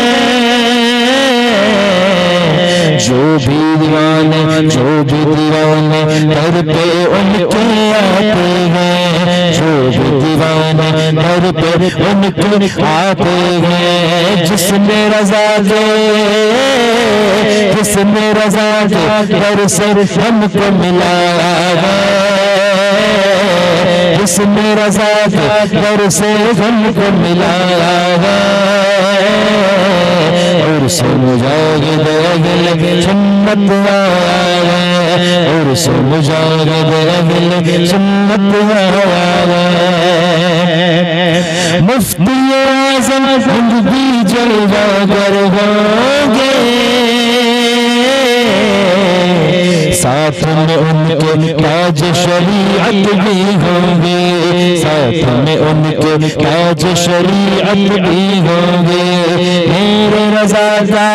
जो भी दीवाने दर पे उनके आते हैं, जो भी दीवाने दर पे उनके आते हैं। जिसने रज़ा के दर से हमको मिला है, जिसने रज़ा के दर से हमको मिला है, उर्स मुजाहिद अहले सुन्नत आया है, उर्स मुजाहिद अहले सुन्नत आया है। मुफ्ती आज़म जिंदगी जलवागर होंगे, साथ में उनके ताज शरीअत भी होंगे, साथ में उनके ताज शरीअत भी होंगे। मेरे रज़ा का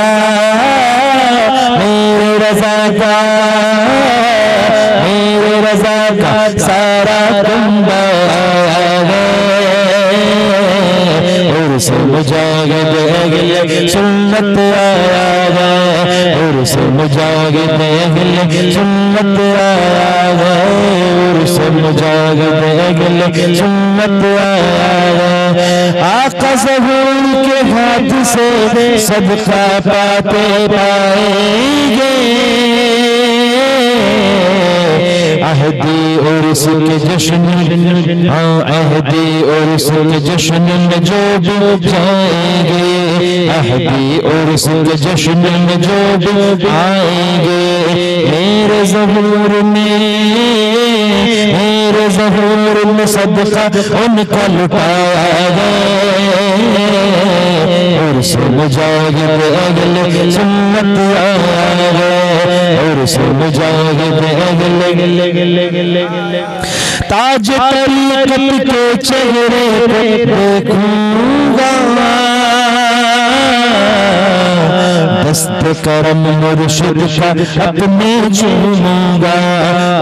सारा कुंबा है, उर्स मुजाहिद अहले सुन्नत आया है, उर्स मुजाहिद अहले सुन्नत आया है, उर्स मुजाहिद अहले सुन्नत आया है। आका ज़हूर के हाथ से सदका पाते पाएंगे, अहदी उर्स के जश्न, अहदी उर्स के जश्न में जो भी जाएंगे, अहदी उर्स के जश्न में जो भी आएंगे। मेरे ज़हूर में सदका उनका लुटाया है, उर्स मुजाहिद अहले सुन्नत आया है, उर्स मुजाहिद अहले। ताज तरीक़त के चेहरे पे देखूंगा, दस्त करम मुर्शिद का अपने चूमूंगा,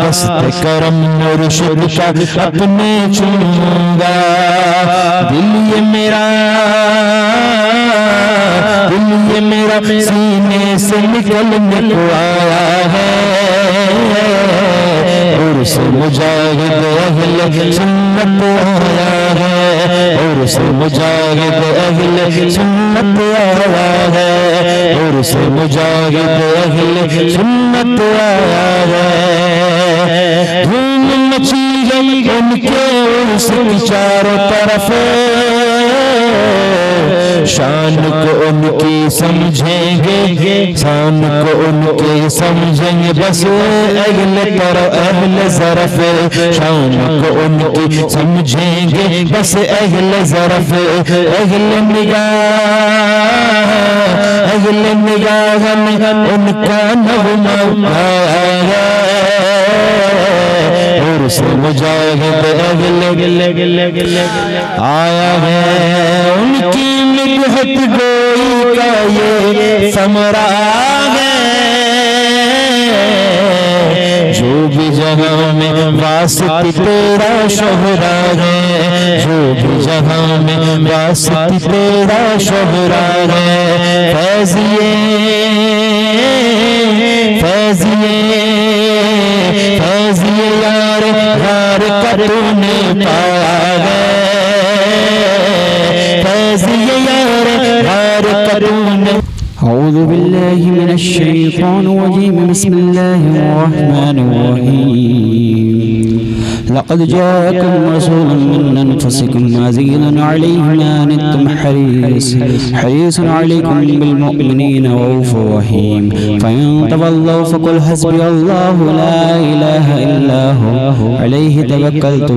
दस्त करम मुर्शिद का अपने चूमूंगा। दिल ये मेरा सीने से निकलने को आया है, उर्स मुजाहिद अहले सुन्नत आया है, उर्स मुजाहिद अहले सुन्नत आया है, उर्स मुजाहिद अहले सुन्नत आया है। धूम मची गई उनके उर्स की चारों तरफ, शान को उनकी समझेंगे, शान को उनके समझेंगे बस अहले तरफ अहले ज़रफ़, शान को उनकी समझेंगे बस अहले ज़रफ़। अहले निगाह में उनका नग़मा आया, उर्स मुजाहिद अहले आया है। उनकी मिलहत गोई का ये समरा है, जो भी जगह में वास्ती तेरा शोहरा है, जो भी जगह में वास्ती तेरा शोहरा है। फैज़िए यार का तूने पाया है, फैज़िए यार का तूने। अऊज़ु बिल्लाहि मिनश शैतानिर रजीम, बिस्मिल्लाहिर रहमानिर रहीम। लक़द जाअकुम रसूलुन मिन अनफुसिकुम अज़ीज़ुन अलैहि मा अनित्तुम हरीसुन अलैकुम बिल मुमिनीना रऊफ़ुर रहीम। फ़इन तवल्लव फ़क़ुल हस्बियल्लाहु ला इलाहा इल्ला हु अलैहि तवक्कलतु व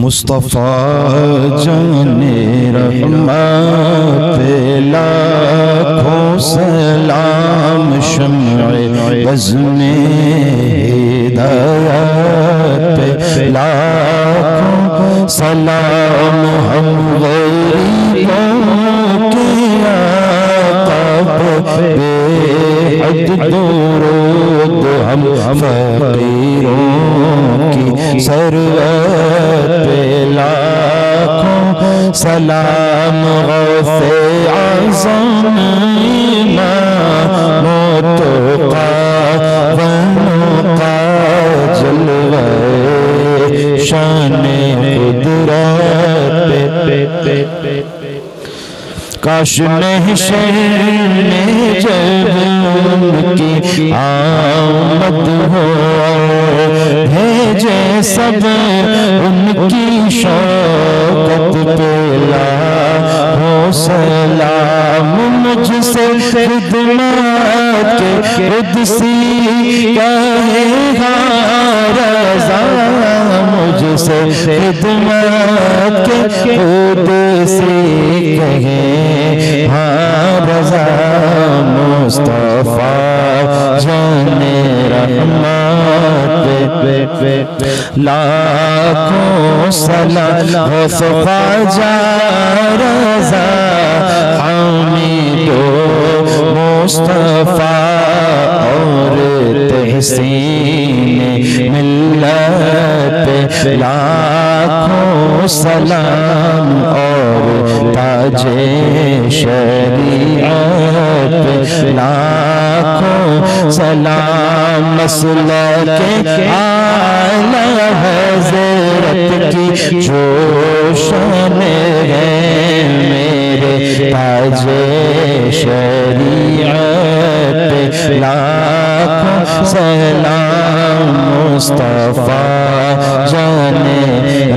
मुस्तफ़ा जाने रहमत पे लाखों सलाम शम्ए बज़्म-ए हिदायत पे लाखों सलाम हम गरीबों के आका पे बेहद दुरूद हम फ़कीरों की सरवत पे लाखों सलाम गौसे आज़म इमाम तुक़ा वनुक़ा जलवे शान कुदरत पे काश महशर में जब उनकी आमद हो, भेजे सब उनकी शौकत पे लाहो सलाम। मुझसे खिदमत के कुदसी कहेगा रज़ा, मुझसे खिदमत के कुदसी कहे हाँ रज़ा। मुस्तफ़ा जाने रहमत पे लाखों सलाम हो ख्वाजा रज़ा हमीदो मुस्तफ़ा और तहसीन मिल्लत पे लाखों सलाम और ताजे शरीयत पे लाखों सलाम। मसलक आला हज़रत की जोशन है मेरे ताजे शरीयत पे लाखों सलाम। मुस्तफ़ा जाने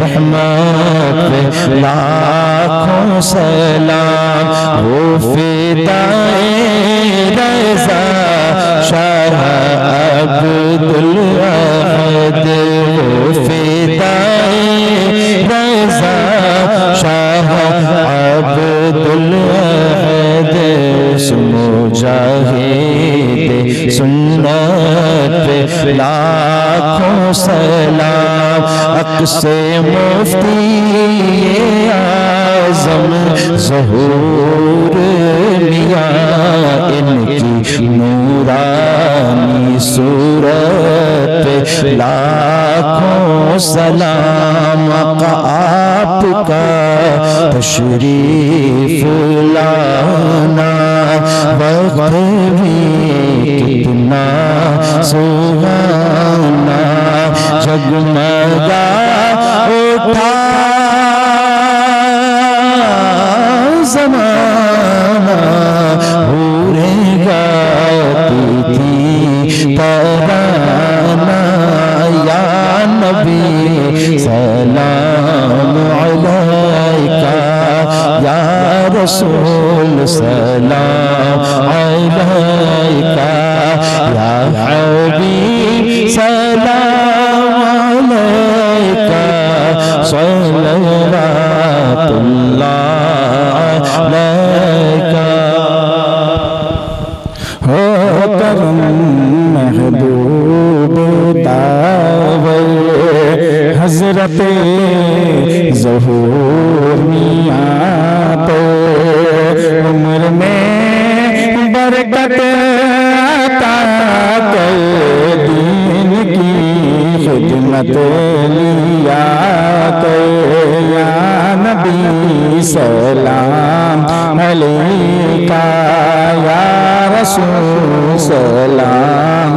रहमत पे लाखों सलाम। वो फिदाए रज़ा शाह अब्दुल अहद, वो फिदाए रज़ा शाह अब्दुल अहद। उस मुजाहिद सुन्नत पे लाखों सलाम। अक्से मुफ्ती आज़म ज़हूर मियां, इनकी नूरानी सूरत पे लाखों सलाम। आपका तशरीफ लाना वक्त भी कितना सुहाना, जगमगा उठा ज़माना। हूरें गाती थी तराना या नबी सलाम अलैका, या रसूल सलाम अलैका, या हबीब सलाम अलैका, सल्लल्लाहु अलैका। हो करम महबूब दावल हजरत ज़हूर मियां तो उम्र में बरकत अता कर दीन की खिदमत लिया कर। या नबी सलाम अलैका, या रसूल सलाम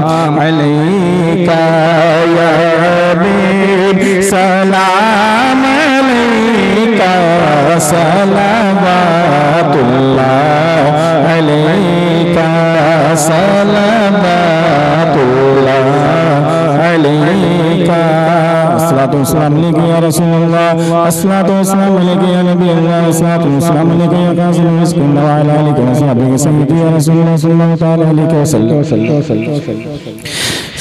अलैका, या हबीब सलाम अलैका, सलावतुल्लाह अलैका, सलावतुल्लाह अलैका। अस्सलातु वस्सलाम अलैका या रसूलल्लाह, अस्सलातु वस्सलाम अलैका या नबी अल्लाह, अस्सलातु वस्सलाम अलैका या कासिम मिस्किन व अला आलिका व सहबिहि सय्यदी या रसूलल्लाह सल्लल्लाहु तआला अलैहि वसल्लम।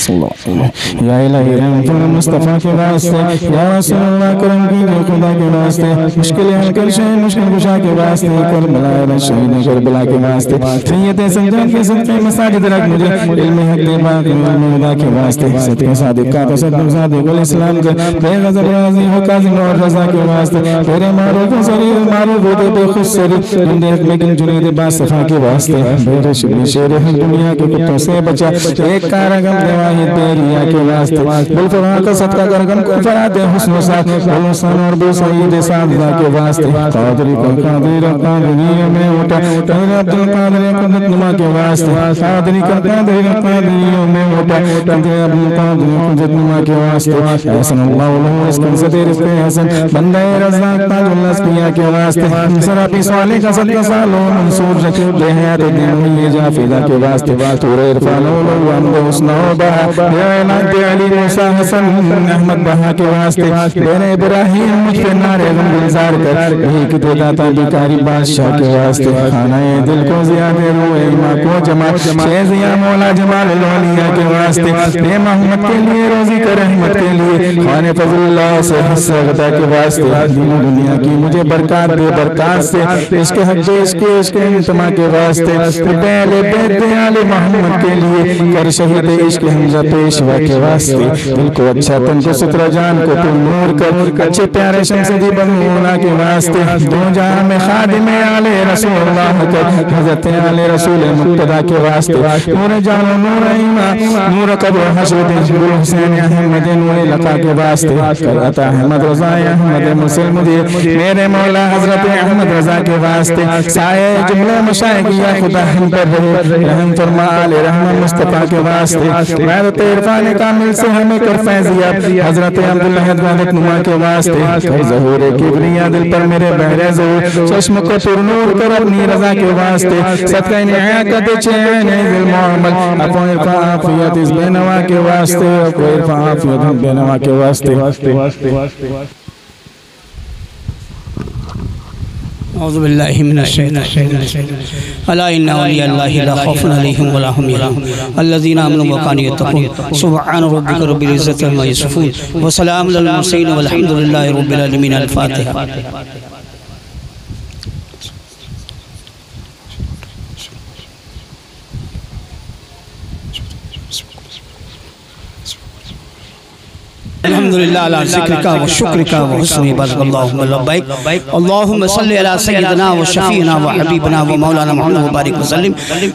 या इलाही रहमतुल मुस्तफ़ा के वास्ते, या रसूलल्लाह करम कीजिए खुदा के वास्ते, मुश्किल हल कर शे मुश्किल कुशा के वास्ते, करबला शहीद करबला के वास्ते, सैयद संजान के सदक़े मसाजिद रख मुझे, इल्म हक दे बात खुदा के वास्ते, सदक़े सादिक का तसद्दुक़ सादिक वल इस्लाम के बेगज़ब राज़ी हो काज़िम और रज़ा के वास्ते, तेरे मारूफ सरी मारूफ होते पे खुद सरी जिंदे लेकिन जुनैद बासफ़ा के वास्ते, बेरे शेर हम दुनिया के कुत्तों से बचा, एक कारगम वाहिद बेरिया के वास्ते बुलफुरान का सदका करगम को फराते हुस्न साथ बुलसन और बुसईद सादा के वास्ते कादरी का कादिर कादरी में उठा तेरे अब्दुल कादिर कुदरत नुमा के वास्ते कादरी का कादिर कादरी में उठा तेरे अब्दुल कादिर कुदरत नुमा के वास्ते हसन अल्लाह वल्लाह इसके से तेरे पे हसन बंदे रज़ाक ताजुल अस्किया के वास्ते सरा पी साले का सदका सालो मंसूर रखे बेहयात दिन ये जाफिदा के वास्ते तूरे इरफान लो अमद हुस्न बहा या नाते अली मूसा हसन अहमद बहा के वास्ते बेने इब्राहिम मुझ पे नारे गुलजार कर एक देता भिखारी बादशाह के वास्ते खानाए दिल को ज़ियादे रोए मां को जमा शेज़िया मौला जमाल लोलिया के वास्ते बे मोहम्मद के लिए रोजी कर रहमत के लिए खाने फजलुल्लाह से हिस्सा गदा के वास्ते दुनिया की मुझे बरकत दे बरकत से इसके हक दे इसके इंतमा के वास्ते पहले बेटे आले मोहम्मद के लिए कर शहीद इश्क हमजा पेशवा के वास्ते दिल को अच्छा तन को सुतरा जान को तू नूर कर अच्छे प्यारे शमसदी बनूना के वास्ते दो जहां में खादिम आले रसूलुल्लाह कर हजरत आले रसूल मुक्तदा के वास्ते नूर जान नूर ईमान नूर कब्र हशर गुल हुसैन अहमद नूर लका के वास्ते अता अहमद रजा अहमद मुस्लिम मेरे मौला हजरत अहमद रजा के वास्ते साए जुमले मशाइख या खुदा हम पर रहे रहम फरमा आले रहमान मुस्तफा के वास्ते मैं तो इरफान कामिल से हमें कर फैजियत हजरत अब्दुल्लाह हजरत नुमा के वास्ते कर ज़हूर किबरिया दिल पर मेरे बहरे ज़हूर चश्म को पुरनूर कर अपनी रजा के वास्ते सदका नियाकत चैन दिल मोहम्मद अपो इरफा आफियत इस बेनवा के वास्ते अपो इरफा आफियत बेनवा के वास्ते औज़ु बिल्लाहि मिनश शैतानिर रजीम अला इन्ना औलिया अल्लाहि ला खौफुन अलैहिम वला हुम यहज़नून अल्लज़ीना आमनू व कानू यत्तक़ून सुब्हान रब्बिका रब्बिल इज़्ज़ति अम्मा यसिफून व सलामुन अलल मुरसलीन वल्हम्दुलिल्लाहि रब्बिल आलमीन। अल फातिहा। अल्हम्दुलिल्लाह अला ज़िक्रिका व शुक्रिका व हुस्नि इबादतिका अल्लाहुम्मा लब्बैक अल्लाहुम्मा सल्लि अला सय्यिदिना व शफीना व हबीबिना व मौलाना मुहम्मद व बारिक वसल्लिम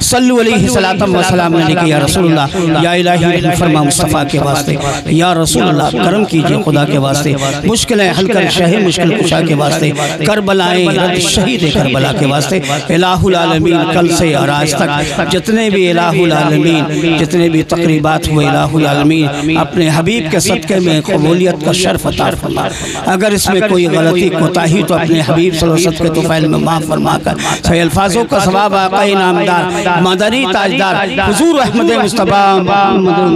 सल्लु अलैहि सलातम व सलाम अलैका या रसूलुल्लाह या इलाही रहम फरमा मुस्तफ़ा के वास्ते या रसूलुल्लाह करम कीजिए खुदा के वास्ते मुश्किलें हल कर शह मुश्किल कुशा के वास्ते करबलाएं रद शहीद करबला के वास्ते इलाहुल आलमीन कल से और आज तक जितने भी इलाहुल आलमीन जितने भी तकरीबात हुए इलाहुल आलमीन अपने हबीब के सदक़े में कबूलियत का शर्फ अता फरमा। अगर इसमें कोई गलती कोताही तो अपने हबीब सल्लल्लाहु अलैहि वसल्लम के तुफ़ैल में माफ़ फरमा कर सही अल्फाजों का सवाब आका नामदार मदनी ताजदार हुजूर अहमद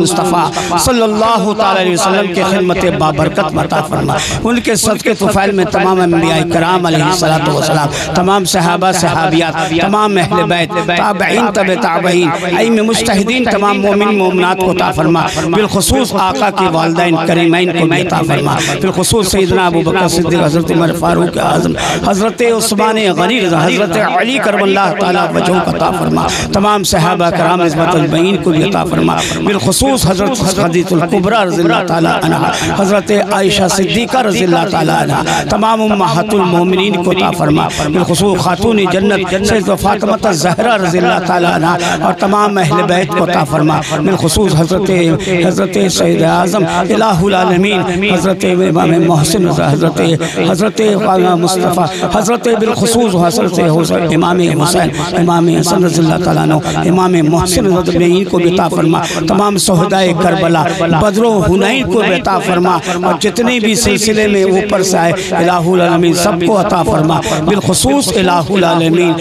मुस्तफ़ा सल्लल्लाहु अलैहि वसल्लम के खिदमत बाबरकत अता फरमा। उनके सदक़े तुफ़ैल में तमाम अंबिया किराम अलैहिस्सलातु वस्सलाम तमाम सहाबा सहाबियात तमाम अहले बैत ताबईन तबे ताबईन अइम्मे मुज्तहिदीन तमाम मोमिन मोमिनात को अता फरमा। बिलखुसूस आका के वालिदैन करीमैन को भी अता फरमा। बिलखुसूस सैयदना अबू बकर सिद्दीक़ हज़रत उमर फारूक आज़म हज़रत उस्मान गनी हज़रत अली करमल्लाह ताला वजह को अता फरमा। तमाम सहाबा कराम इज़्ज़तुल बईन को भी अता फरमा। बिलखुसूस हज़रत खदीजतुल कुबरा रज़ियल्लाहु ताला अन्हा हज़रत आयशा सिद्दीक़ा रज़ियल्लाहु ताला अन्हा तमाम उम्महातुल मोमिनीन को अता फरमा। बिलखुसूस खातून जन्नत सैयदा फातिमा ज़हरा रज़ियल्लाहु ताला अन्हा और तमाम अहले बैत को अता फरमा। बिलखुसूस हज़रत सैयद आज़म इलाहुल आलमीन हज़रत इमाम मोहसिन हज़रत मुस्तफ़ा हज़रत बिलखुसूस हज़रत इमाम हुसैन इमाम हसन रज़ियल्लाहु ताला अन्हु इमाम मोहसिन रज़ियल्लाहु को भी अता फरमा। तमाम शोहदाए करबला बदरो हुनैन को भी अता फरमा और जितने भी सिलसिले में ऊपर से आए इलाहुल आलमीन सबको अता फरमा। बिलखुसूस इलाहुल आलमीन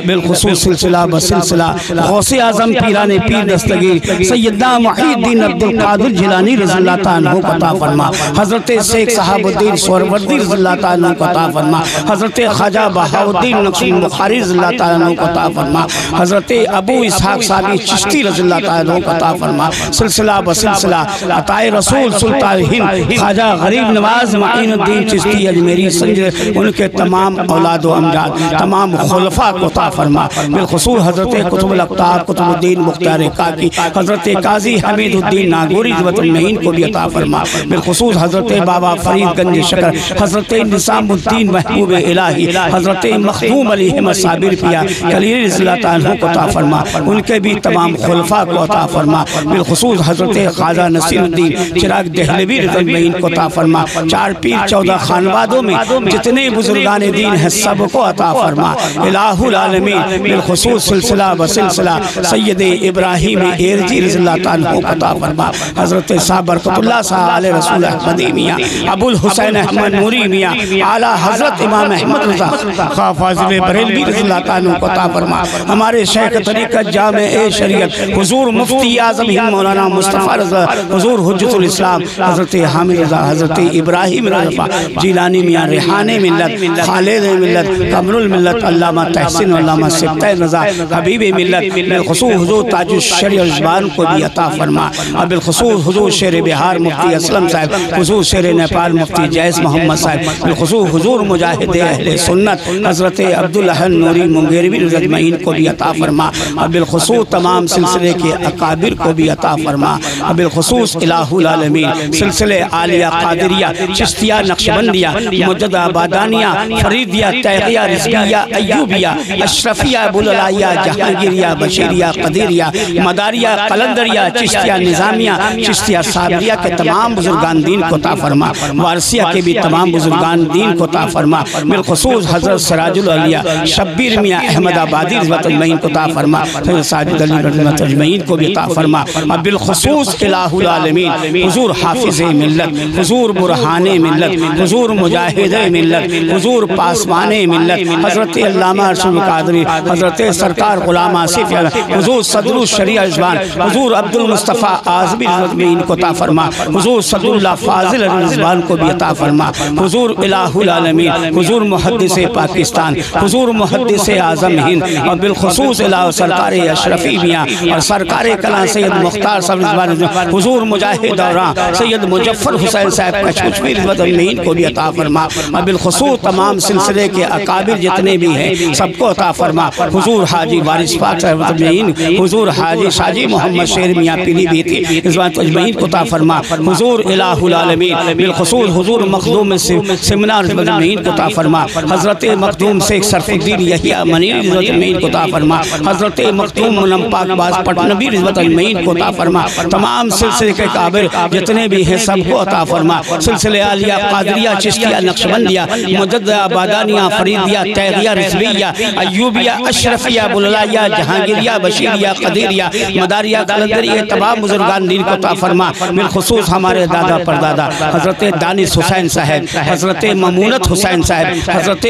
बिलखुसूस सिलसिला बसिलसिला गौसे आज़म पीराने पीर दस्तगीर सैयदना मुहीद्दीन अब्दुल कादिर जिलानी रज़ियल्लाहु ताला अन्हु को अता फरमा। हज़रत शेख सहाबुद्दीन सोहरवर्दी रज़ियल्लाहु ताला अन्हु को अता फरमा। हज़रत ख्वाजा बहाउद्दीन नक्शी बुखारी रज़ियल्लाहु ताला अन्हु को अता फरमा। हज़रत अबू इसहाक़ साबी चिश्ती रज़ियल्लाहु ताला अन्हु को अता फरमा। सिलसिला बसिलसिला अताए रसूल सुल्तान हिंद ख्वाजा गरीब नवाज मईनुद्दीन चिश्ती अजमेरी संजर उनके तमाम औलाद व अमजाद तमाम खुलफा को अता फरमा। बिलखुसूस हज़रत कुतुबुल अक़तार कुतुबुद्दीन मुख्तार काकी हज़रत काजी हमीदुद्दीन नागौरी ज़िवतुल मईन को भी अता फरमा। बिलखुसूस हज़रत बाबा फरीदगंज शकर, हज़रत निज़ामुद्दीन महबूब इलाही, हज़रत मखदूम अलैहि साबिर पिया खलील रज़ियल्लाहु ताला को अता फरमा, उनके भी तमाम खुलफा को अता फरमा, बिलखुसूस हज़रत ख्वाजा नसीरुद्दीन चिराग देहलवी रज़ियल्लाहु को अता फरमा। 4 पीर 14 खानवादों में जितने बुजुर्गान दीन हैं सबको अता फरमा। इलाहुल आलमीन बिलखुसूस सिलसिला व सिलसिला सैयद इब्राहिम एरजी रज़ियल्लाहु ताला को अता फरमा। हज़रत साहब बरकतुल्लाह साहब आले रसूल अहमदी मियां, अबुल हुसैन अहमद नूरी मियां, आला हज़रत इमाम अहमद रज़ा खा फाज़िल बरेलवी रज़ियल्लाहु ताला को अता फरमा। हमारे शेख तरीक़त जामे ए शरीयत हुज़ूर मुफ्ती आज़म हिंद मौलाना मुस्तफ़ा रज़ा, हुज़ूर हुज्जतुल इस्लाम हज़रत हामिद रज़ा, हज़रत इब्राहिम रज़ा जिलानी मियां, रिहाने मिल्लत, खालिद मिल्लत, कमरुल मिल्लत, अल्लामा तहसीन, अल्लामा सिब्तै रज़ा, हबीब मिल्लत, बिलखुसूस हुज़ूर ताजुश शरीअत ज़बान को भी अता फरमा। और बिलखुसूस हुज़ूर शेर बिहार मुफ्ती असलम साहब, हुज़ूर शेर नेपाल मुफ्ती जैस मोहम्मद साहब, बिलखुसूस हुज़ूर मुजाहिद अहले सुन्नत हज़रत अब्दुल अहद नूरी मुंगेरवी रज़ियल्लाहु को भी अता फरमा। और बिलखुसूस तमाम सिलसिले के अकाबिर को भी अता फरमा। और बिलखुसूस इलाहुल आलमीन सिलसिले आलिया कादिरिया चिश्तिया नक्शबंदिया मुजद्दा बादानिया फरीदिया तैगिया रिज़विया अय्यूबिया अशरफिया बुललाया जहांगीरिया बशीरिया कदीरिया मदारिया कलंदरिया चिश्तिया निज़ामिया चिश्तिया साबिरिया के तमाम बुजुर्गान दीन को अता फरमा। वारसिया के भी तमाम बुजुर्गान दीन को अता फरमा। बिलखुसूस हज़रत सिराजुल औलिया शब्बीर मियां अहमदाबादी रज़ियल्लाहु को अता फरमा। साजिद अली रज़ियल्लाहु को भी अता फरमा। और बिलखुसूस इलाहुल आलमीन हुज़ूर हाफिज़ मिल्लत, हुज़ूर बुरहाने मिल्लत, हुज़ूर मुजाहिद मिल्लत, हुज़ूर पासवाने मिल्लत, हज़रत अल्लामा अरशद कादरी, हज़रत सरकार गुलाम आसिफ, हुज़ूर सदरुल शरीअत ज़बान, हुज़ूर अब्दुल मुस्तफ़ा आज़मी रज़ियल्लाहु को अता फरमा। हुज़ूर सदरुल्लाह फाज़िल ज़बान को भी अता फरमा। हुज़ूर इलाहुल आलमीन हुज़ूर मुहद्दिस पाकिस्तान, हुज़ूर मुहद्दिस आज़म हिंद, और बिलखुसूस इलाहु सरकार अशरफी मियां और सरकार कला सैयद मुख्तार साहब, हुज़ूर मुजाहिद और सैयद मुजफ्फर हुसैन साहब कशमीरी रज़ियल्लाहु को भी अता फरमा। और बिलखुसूस तमाम सिलसिले के अकाबिर जितने भी हैं सबको अता फरमा। हुज़ूर हाजी वारिस पाक साहब रज़ियल्लाहु, हुज़ूर हाजी शाजी मोहम्मद शेर मियां पीलीभीत अजमईन को अता फरमा। हुज़ूर इलाहुल आलमीन बिलखुसूस हुज़ूर मखदूम सिमना रज़ियल्लाहु को अता फरमा। हज़रत मखदूम शेख सरफुद्दीन यहिया मनीर रज़ियल्लाहु को अता फरमा। हज़रत मखदूम मुनम पाक बाज पटनबी रज़ियल्लाहु को अता फरमा। तमाम सिलसिले के काबिर जितने भी हैं सबको अता फरमा। सिलसिले आलिया कादरिया चिश्तिया नक्शबंदिया मुजद्दा बादानिया फरीदिया तैगिया रिज़विया अय्यूबिया अशरफिया बुललाया जहांगीरिया बशीरिया कदीरिया मदारिया कलंदरिया तमाम बुजुर्गान दीन को अता फरमा। बिलखुसूस हमारे दादा परदादा हज़रत दानिश हुसैन साहब, हज़रत ममूनत हुसैन साहब, हज़रत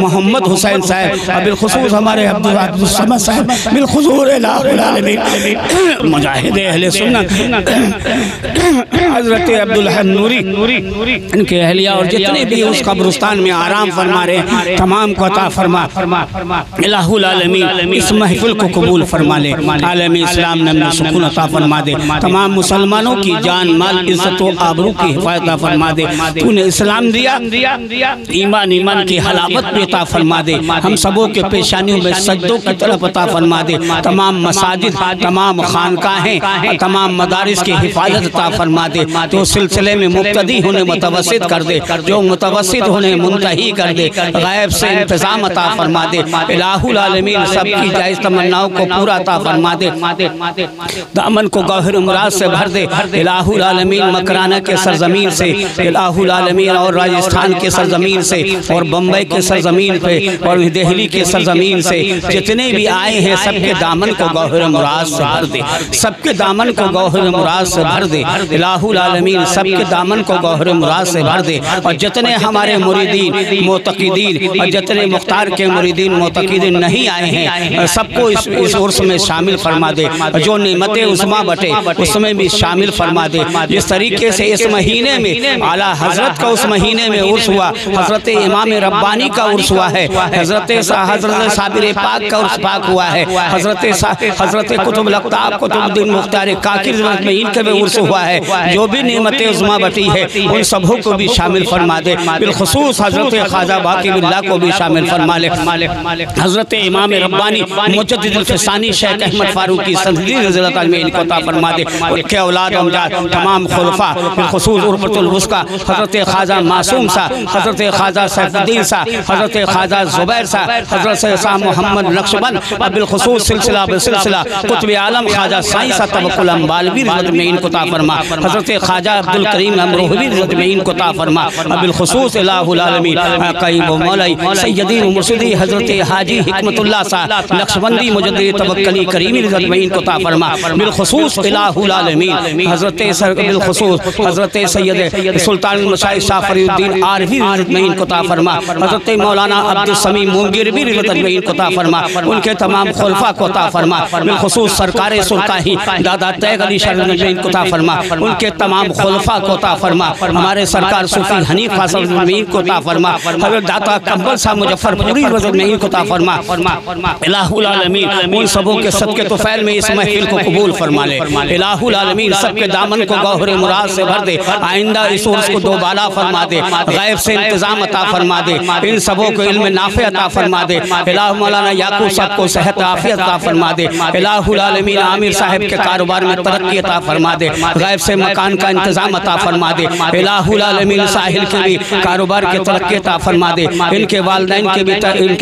मोहम्मद हुसैन साहब, बिलखुसूस हमारे अब्दुल समद साहब, बिलखुसूस इलाहुल आलमीन मुजाहिद अहले सुन्नत हज़रत अब्दुल अहद नूरी इनके अहलिया और जितने भी उस कब्रिस्तान में आराम फरमा रहे हैं तमाम को अता फरमा। इलाहुल आलमीन इस महफिल को कबूल फरमा ले, आलम इस्लाम ने सुकून अता फरमा दे, तमाम मुसलमानों की जान माल इज्जत व आबरू की हिफाजत फरमा दे। तूने इस्लाम दिया, ईमान की हलावत भी अता फरमा दे। हम सबों के पेशानियों में सज्दों की तरफ अता फरमा दे। तमाम मसाजिद, तमाम खानकाहें, तमाम मदारिस की हिफाजत अता फरमा दे। तो सिलसिले में मुब्तदी होने मुतवस्सित कर दे, जो मुतवस्सित होने मुंतही कर दे। गायब से इंतजाम अता फरमा दे। इलाहुल आलमीन सबकी जायज़ तमन्नाओं को पूरा अता फरमा दे। दामन को गौहर मुराद से भर दे। इलाहुल आलमीन मकराना के सरजमीन से, इलाहुल आलमीन और राजस्थान के सरजमीन से और बम्बई के सरजमीन पे और दिल्ली के सरजमीन से जितने भी आए हैं सबके दामन को गौहर मुराद से भर दे। सबके दामन को गौहर मुराद से भर दे। इलाहुल आलमीन सबके दामन को गौहर मुराद से भर दे। और जितने हमारे मुरीदीन मोतकीदीन और जितने मुख्तार के मुरीदीन मोतकीदीन नहीं आए हैं सबको इस उर्स में शामिल फरमा दे। जो नेमतें उस्मा बटे उसमें भी शामिल फरमा दे। जिस तरीके से इस महीने में आला हजरत का उस महीने में उर्स हुआ, हजरत इमाम रब्बानी का उर्स हुआ है, हजरत साबिर पाक का उर्स पाक हुआ है, हजरत कुतुब लक्ताब कुतुबुद्दीन मुख्तार काकिर में इनके भी उर्स हुआ है। जो भी नेमतें उस्मा बटी है उन सबों को भी शामिल फरमा दे। बिलखुसूस हजरत ख्वाजा बाकी बिल्लाह को भी शामिल फरमा ले। हजरत इमाम रब्बानी मुजद्दिदुल फिसानी शेख अहमद फारूकी सनदी रज़ियल्लाहु ताला इनको अता फरमा दे। उनके औलाद अमजाद तमाम खुलफा बिलखुसूस उर्वतुल वुस्का हज़रत ख्वाजा मासूम सा, हज़रत ख्वाजा सैफुद्दीन सा, हज़रत ख्वाजा ज़ुबैर सा, हज़रत शाह मोहम्मद नक्शबंद और बिलखुसूस सिलसिला बिलसिलसिला कुतुब आलम ख्वाजा साईं सा तबक्कुल अम्बालवी रज़त में इनको ता फरमा, हज़रत ख्वाजा अब्दुल करीम अमरोहवी रज़त में इनको ता फरमा, बिलखुसूस इलाहुल आलमीन क़रीब मौलाई सैयदी मुर्शिदी हज़रत हाजी हिकमतुल्लाह सा नक्शबंदी मुजद्दिद तवक्कली करीमी रज़त में इनको ता फरमा, बिलखुसूस इलाहुल आलमीन हज़रत बिलखुसूस हज़रत सैयद सुल्तान मशाइख शाह फरीउद्दीन आरवी रज़त में इनको ता फरमा, हज़रत मौलाना अब्दुल समी मुंगिरवी रज़त में इनको ता फरमा, उनके तमाम खुलफा को ता फरमा, बिलखुसूस सरकारे सुल्ताही दादा तैग अली शर्फ में इनको ता फरमा, उनके तमाम खुलफा को ता फरमा, हमारे सरकार सूफी हनीफ फासल में इनको ता फरमा, हज़रत दाता कंबल साहब मुजफ्फरपुरी रज़त में इनको ता फरमा, इलाहुल आलमीन उन सबों के सदके तो फैल में इस महफिल को कबूल फरमा ले, इलाहुल आलमीन सबके दामन को गौहर मुराद से भर दे, आइंदा इस उर्स को दोबाला फरमा दे, गैब से इंतजाम अता फरमा दे, इन सबों को इल्म नाफे अता फरमा दे, इलाह मौलाना याकूब साहब को सेहत आफियत अता फरमा दे, इलाहुल आलमीन आमिर साहब के कारोबार में तरक्की अता फरमा दे, गैब से मकान का इंतजाम अता फरमा दे, इलाहुल आलमीन साहिल के भी कारोबार के तरक्की अता फरमा दे, इनके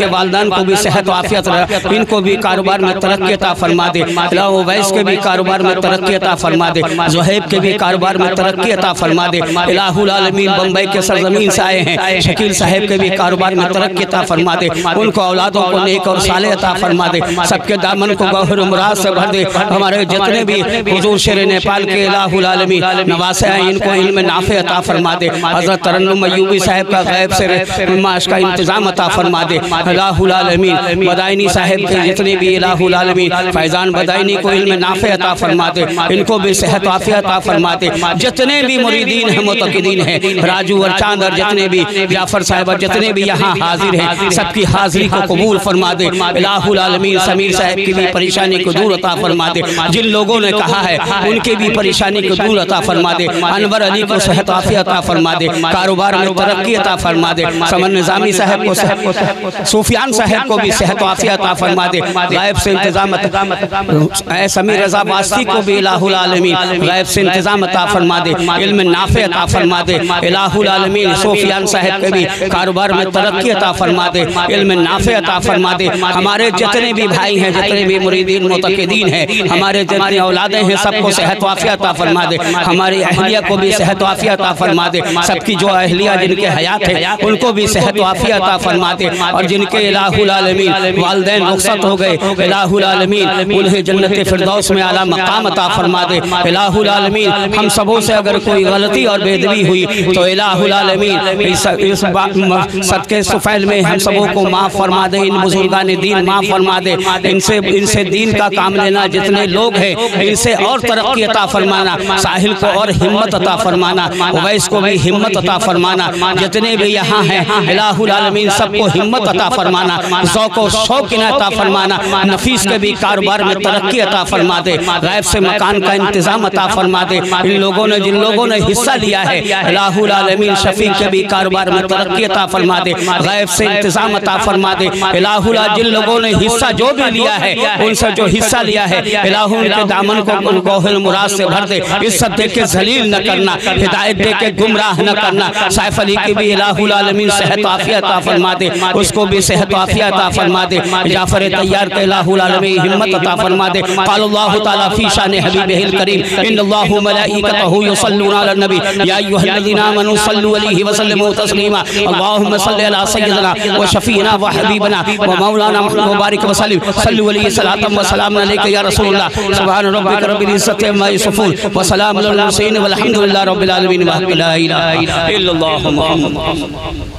वालिदैन को भी सेहत आफियत, इनको भी कारोबार में तरक्की अता फरमा दे, इलाह उवैस के भी कारोबार में तरक्की अता फरमा दे, ज़ुहैब के भी कारोबार में तरक्की अता फरमा दे, इलाहुल आलमीन बम्बई के सरजमीन से आए हैं, शकील साहब के भी कारोबार में तरक्की अता फरमा दे, उनको औलादों को नेक और साले अता फरमा दे, सबके दामन को गौहर मुराद से भर दे, हमारे जितने भी हुजूर शेर नेपाल के इलाहुल आलमीन नवासे हैं इनको इल्म नाफे अता फरमा दे, हज़रत तरन्नुम अय्यूबी साहब का गैब से माश का इंतजाम अता फरमा दे, इलाहुल आलमीन बदायनी साहब के जितने भी इलाहुल आलमीन फैजान बदायनी को इल्म नाफे अता फरमा दे, इनको भी सेहत आफियत अता फरमा दे, जितने भी मुरीदीन हैं मुतक़िदीन हैं, राजू और चांद और जितने भी जाफर साहब और जितने भी यहाँ हाजिर हैं, सबकी हाजिरी को कबूल फरमा दे, इलाहुल आलमीन समीर साहब की भी परेशानी को दूर अता फरमा दे, जिन लोगों ने कहा है उनके भी परेशानी को दूर अता फरमा दे, अनवर अली को सेहत आफियत अता फरमा दे, कारोबार में तरक्की अता फरमा दे, समन निज़ामी साहब को सूफियान साहब को भी सेहत आफियत अता फरमा दे, गायब से इंतजाम समीर रज़ा वास्ती को भी इलाहुल आलमीन गायब से इंतजाम अता फरमा दे, इल्म नाफे अता फरमा दे, इलाहुल आलमीन सूफियान साहब के भी कारोबार में तरक्की अता फरमा दे, इल्म नाफे अता फरमा दे, हमारे जितने भी भाई हैं, जितने भी मुरीदीन मुतक़िदीन हैं, हमारे जितनी औलादें हैं, सबको सेहत आफियत अता फरमा दे, हमारी अहलिया को भी सेहत आफियत अता फरमा दे, सबकी जो अहलिया जिनके हयात है उनको भी सेहत आफियत अता फरमा दे, और जिनके इलाहुल आलमीन वालिदैन रुखसत हो गए, इलाहुल आलमीन उन्हें जन्नत फिरदौस में आला मकाम अता फरमा दे, इलाहुल आलमीन हम सबों से अगर कोई गलती और बेदबी हुई तो इलाहुल आलमीन इस सदके सुफैल में हम सबों को माफ़ फरमा दे, इन बुजुर्गान दीन माफ़ फरमा दे, इनसे दीन का काम लेना जितने लोग हैं इनसे और तरक्की अता फरमाना, साहिल को और हिम्मत अता फरमाना, उवैस को भी हिम्मत अता फरमाना, जितने भी यहाँ हैं इलाहुल आलमीन सबको हिम्मत अता फरमाना, ज़ौक़ और शौक़ अता फरमाना, नफीस के भी कारोबार में तरक्की अता फरमा दे, गैब से मकान का इंतजाम अता फरमा दे, इन लोगों ने जिन लोगों ने हिस्सा लिया है इलाहुल आलमीन शफीक के भी कारोबार में तरक्की अता फरमा दे, गैब से इंतजाम अता फरमा दे, इलाहुल जिन लोगों ने हिस्सा जो भी लिया है उनसे जो हिस्सा लिया है इलाहुल के दामन को गौहर मुराद से भर दे, इज्जत दे के जलील न करना, हिदायत दे के गुमराह न करना, सैफ अली की भी इलाहुल आलमीन सेहत आफियत अता फरमा दे, उसको भी सेहत आफियत अता फरमा दे, जाफर तैयार के इलाहुल आलमीन हिम्मत अता फरमा दे, क़ाल अल्लाहु तआला फी शान हबीबिहिल करीम इन्नल्लाहु मलाइकतहु युसल्लूना अलन नबी या अय्युहल्लज़ीना आमनू सल्लू अलैहि व सल्लिमू तस्लीमा अल्लाहुम्मा सल्लि अला सय्यिदिना व शफीना व हबीबना व मौलाना मुहम्मद बारिक व सल्लिम सल्लु अलैहि सलातम व सलाम अलैका या रसूलल्लाह सुब्हान रब्बिका रब्बिल इज्जति अम्मा यसिफून व सलामुन अलल मुरसलीन वल्हम्दुलिल्लाहि रब्बिल आलमीन व ला इलाहा इल्लल्लाहु मुहम्मद।